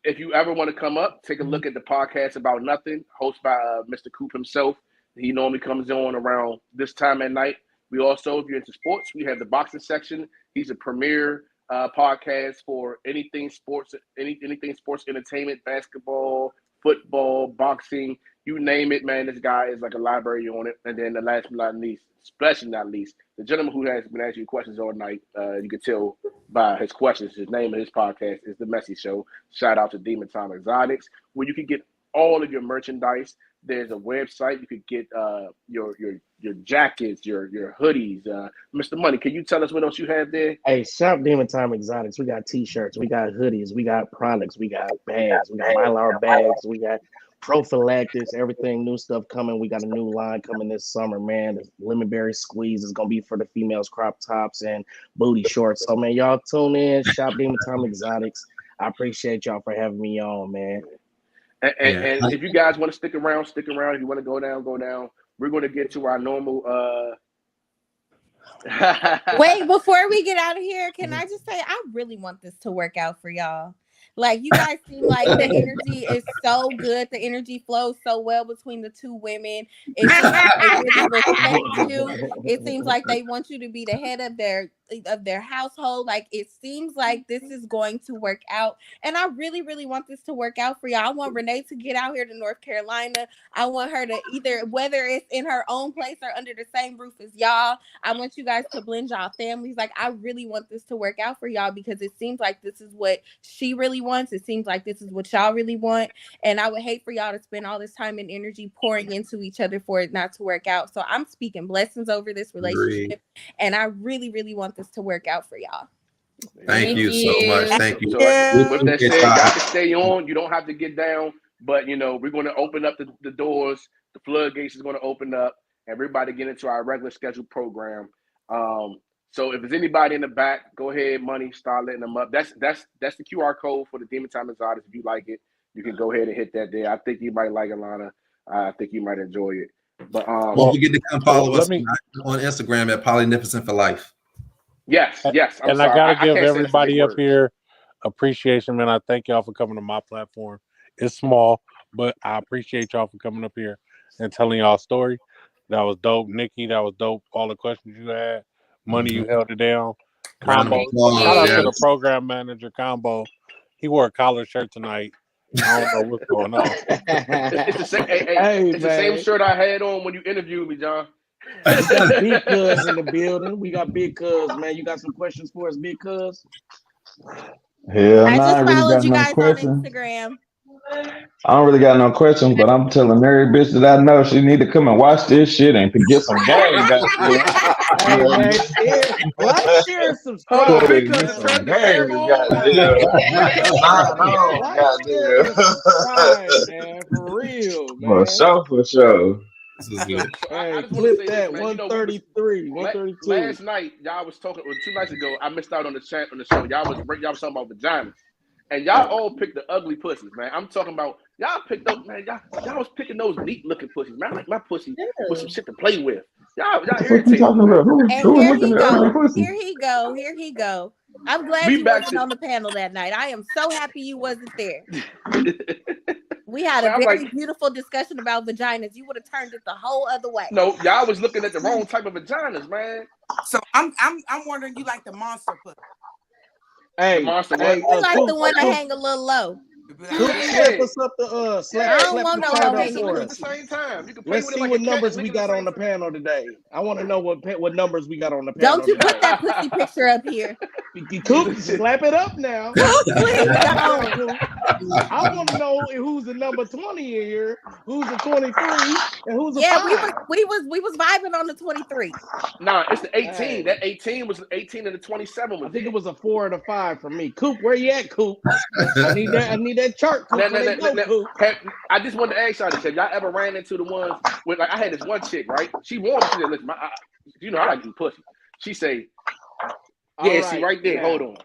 If you ever want to come up, take a look at the podcast About Nothing, hosted by Mr. Coop himself. He normally comes on around this time at night. We also, if you're into sports, we have the boxing section. He's a premier podcast for anything sports, anything sports entertainment, basketball, football, boxing, you name it, man. This guy is like a library on it. And then the last but not least, especially not least, the gentleman who has been asking you questions all night, you can tell by his questions, his name of his podcast is The Messy Show. Shout out to Demon Time Exotics, where you can get all of your merchandise. There's a website you could get your jackets, your hoodies. Mr. Money, can you tell us what else you have there? Hey, shop Demon Time Exotics. We got t-shirts, we got hoodies, we got products, we got bags, we got Mylar bags, we got prophylactics, everything, new stuff coming. We got a new line coming this summer, man. The lemon berry squeeze is gonna be for the females, crop tops and booty shorts. So man, y'all tune in, shop Demon Time Exotics. I appreciate y'all for having me on, man. And if you guys want to stick around, stick around. If you want to go down, go down. We're going to get to our normal. Wait, before we get out of here, can I just say I really want this to work out for y'all. Like, you guys seem like the energy is so good. The energy flows so well between the two women. It seems like they really respect you. It seems like they want you to be the head of their household. Like, it seems like this is going to work out. And I really, really want this to work out for y'all. I want Renee to get out here to North Carolina. I want her to either, whether it's in her own place or under the same roof as y'all, I want you guys to blend y'all families. Like, I really want this to work out for y'all because it seems like this is what she really wants. It seems like this is what y'all really want. And I would hate for y'all to spend all this time and energy pouring into each other for it not to work out. So I'm speaking blessings over this relationship. And I really, really want this to work out for y'all. Thank you so much. Thank you. So, with that said, y'all can stay on. You don't have to get down. But, you know, we're going to open up the doors. The floodgates is going to open up. Everybody get into our regular scheduled program. So if there's anybody in the back, go ahead, Money, start letting them up. That's the QR code for the Demon Time Exotics. If you like it, you can go ahead and hit that there. I think you might like it, Lana. I think you might enjoy it. But don't forget to come follow us on Instagram at polynificent4lyfe. Yes. I gotta give everybody up here appreciation, man. I thank y'all for coming to my platform. It's small, but I appreciate y'all for coming up here and telling y'all a story. That was dope, Nikki. That was dope. All the questions you had, Money, you held it down. Combo, shout out to the program manager, Combo. He wore a collared shirt tonight. I don't know what's going on. It's the same. It's the same shirt I had on when you interviewed me, John. We got Big Cuz in the building. We got Big Cuz, man. You got some questions for us, Big Cuz? Hell I just followed you no guys question. on Instagram. I don't really got no questions, but I'm telling every bitch that I know she need to come and watch this shit and to get some game. Hey man, like, share, and subscribe. Hold on, because it turned the camera on. Like, share, and subscribe, man. For real, man. For sure. Hey, clip that 133, 132. Last night, y'all was talking, or 2 nights ago, I missed out on the show. Y'all was talking about vaginas. And y'all all picked the ugly pussies, man. I'm talking about y'all picked up, man. Y'all was picking those neat looking pussies, man. I like my pussy with some shit to play with. Y'all irritated. And here he go. I'm glad you wasn't on the panel that night. I am so happy you wasn't there. We had a very beautiful discussion about vaginas. You would have turned it the whole other way. No, y'all was looking at the wrong type of vaginas, man. So I'm wondering, you like the monster pussy? Hey, monster you like the one that hang a little low. Slap us up the I don't want no low hanging at the same time. You can play Let's with see like what numbers we got on the panel today. I want to know what numbers we got on the Don't panel. you put that pussy picture up here. Coop, slap it up now. Please don't. I want to know who's the number 20 in here, who's the 23, and who's the 5. we was vibing on the 23. Nah, it's the 18. Hey. That 18 was 18 and the 27 was. I think it was a 4 and a 5 for me. Coop, where you at, Coop? I need that chart. Coop. Coop. I just wanted to ask y'all this: have y'all ever ran into the ones with, like, I had this one chick, right? She warned me. She said, "Listen, you know I like to eat pussy." She say, "Yeah, see right there. Hold on.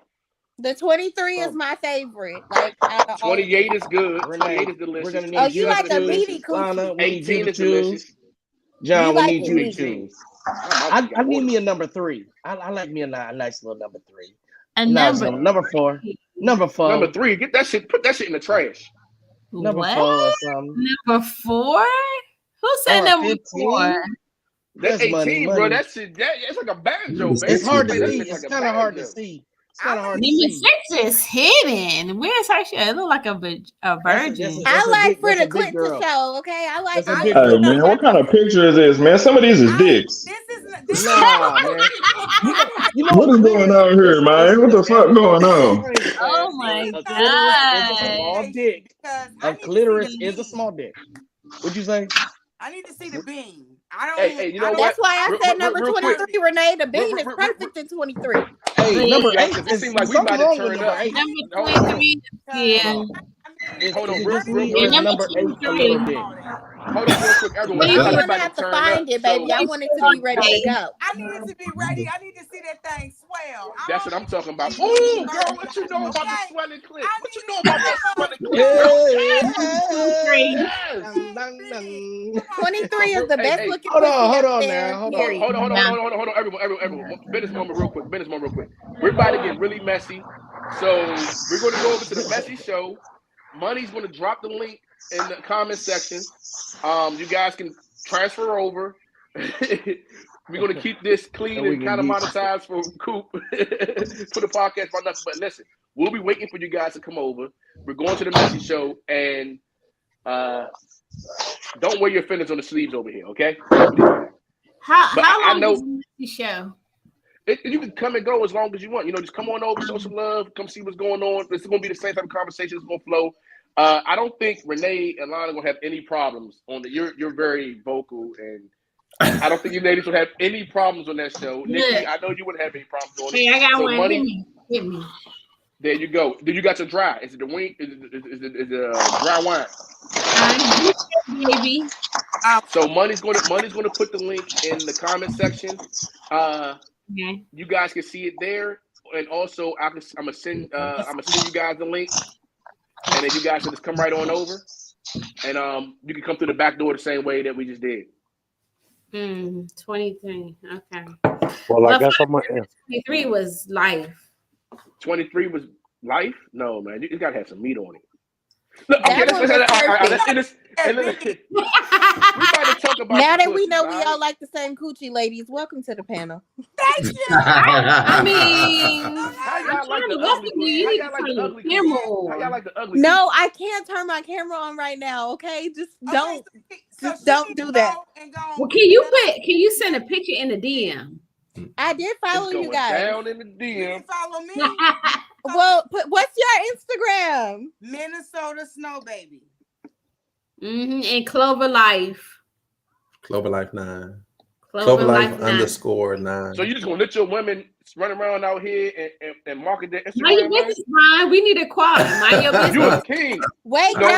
The 23 is my favorite. Like out of all of 28 is good. 28 Renee, is we're delicious. gonna Oh, need you you 27 to like is a choose. meaty delicious. Lana, coochie. we need you 18 to is delicious. choose. You John, we like need it you to meaty. choose. My mouth just I got need water. me a number 3. I like me a nice little number 3. A Nice number number 4. Number 4. Number 3, get that shit. Put that shit in the trash. Number what? 4 or something. Number 4? Who said Or number 4? 15. That's That's 18, bro. money. That shit. It's like a banjo, It's baby. You hard to play that see. bitch like It's a kind of hard to banjo. see. It's I'm kind of hard to Number see. 6 is hidden. Where's her shit? It look like a virgin. That's I a like big. for That's a the big Clinton girl. show. Okay, I like That's a all big of Hey girl. man, what them. kind of picture is this, man? Some of these is dicks. This is Nah, man. You know What a is going clitoris on here, man? What the fuck going on? explain it, man. Oh my A not a clitoris is a good small god. dick. because I A need to see clitoris the is a bean. small dick. What'd you say? I need to see the bean. I Hey, don't. you I know don't. what? That's why I said number Real quick. 23, Renee. The Real, bean is real, real, perfect in 23. Hey, But number y'all, 8 because it is seems like we something about to wrong with turn number up. 8. number Hold on. 23, yeah. Hold on, Is it real, just real, me real, or And is number number 8 a 23. little dick? hold on, real quick, everyone. But It seems I'm like we 23. gonna about have to to turn up. find it, baby. So I want it to be ready to go. I need it to be ready. I need to see that thing swell. I that's don't what I'm talking about. need to see Oh, no girl, what you know guys, about the okay? swelling clip? I What you need know it about that to swelling clip, Yeah. girl? Number Yes. 23. Yes. Dun, dun, dun. 23 is Real, the best hey, looking Hold on, pussy hold out on there. now. Hold on. Period. hold on, everyone. Business moment real quick. Business moment real quick. We're about to get really messy. So we're going to go over to the messy show. Money's going to drop the link in the comment section. You guys can transfer over. We're going to keep this clean And we and can kind of get monetized for Coop for the podcast by nothing. But listen, we'll be waiting for you guys to come over. We're going to the messy show, and don't wear your fingers on the sleeves over here, okay? Please do that. But How I long know is the show? you can come and go as long as you want. You know, just come on over, show some love, come see what's going on. It's going to be the same type of conversation. It's going to flow. I don't think Renee and Lana are going to have any problems on the. You're very vocal, and I don't think you ladies will have any problems on that show. Nikki, Look. I know you wouldn't have any problems on Hey, it. I got So one. Money, Hit me. there you go. Then you got your dry. Is it the wing? Is it dry wine? Baby. So Money's going to put the link in the comment section. Okay. You guys can see it there, and also I'm gonna send you guys the link, and then you guys can just come right on over, and you can come through the back door the same way that we just did. 23. Okay. Well, I guess I'm gonna. 23 was life. 23 was life. No, man, you gotta have some meat on it. Look, That one was let's end this. And then, we about to talk about Now the that we pussies, know we all right? like the same coochie, ladies, welcome to the panel. Thank you. I mean, How I'm y'all like trying the to listen ugly to pussy? you. How You y'all need like to the turn ugly the camera pussy? How y'all on. like the ugly No, pussy? I can't turn my camera on right now. Okay, just Okay, don't, so just she don't need do to that. go and go Well, and can you send a picture in the DM? I did follow It's you going guys. down in the You DM. can follow me. Well, what's your Instagram? Minnesota Snow Baby. And Clover Life. Clover Life 9. Clover Life 9. _9. So you just gonna let your women run around out here and market their Mind your Instagram, man? business, Brian. We need equality. Mind your business. You a king. Wait, No.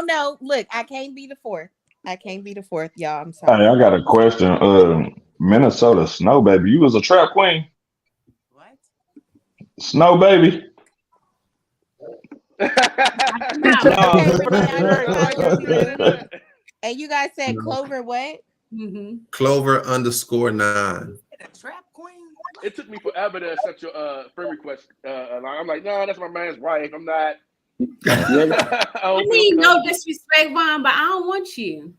no. Look, I can't be the fourth. Y'all. I'm sorry. Hey, I got a question. Minnesota Snow Baby, you was a trap queen? What? Snow Baby? No. Okay, Renee, I No. just followed you. And you guys said Clover what? Clover _9. A trap queen? It took me forever to accept your friend request. I'm like, no, that's my man's wife. I'm not. I mean, no disrespect, Vaughn, but I don't want you.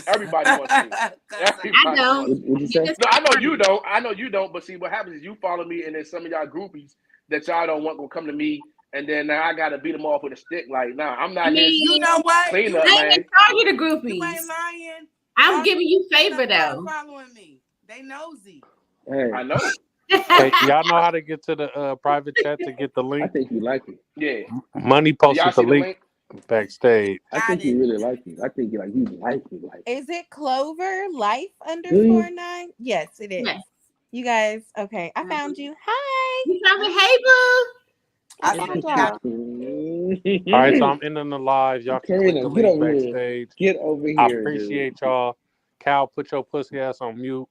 Everybody wants me. I don't. What'd you say? No, I know you don't. I know you don't. But see, what happens is you follow me, and then some of y'all groupies that y'all don't want will come to me, and then now I gotta beat them off with a stick. Like, nah, I'm not his You know what? cleanup, I man. ain't call you the You groupies. ain't lying. I'm giving you favor though. Following me. They nosy. Hey, I know. Hey, y'all know how to get to the private chat to get the I link? think you like it. Yeah. Money Do y'all posted the see the link link? backstage. I think you really like it. I think you like it. Is it Clover Life _9? Yes, it is. Yes. You guys, okay. I found you. Hi. You found me, hey boo. I found y'all. All right, so I'm ending the live. Y'all can click the link over here. backstage. Get over I here. appreciate y'all. Cal, put your pussy ass on mute.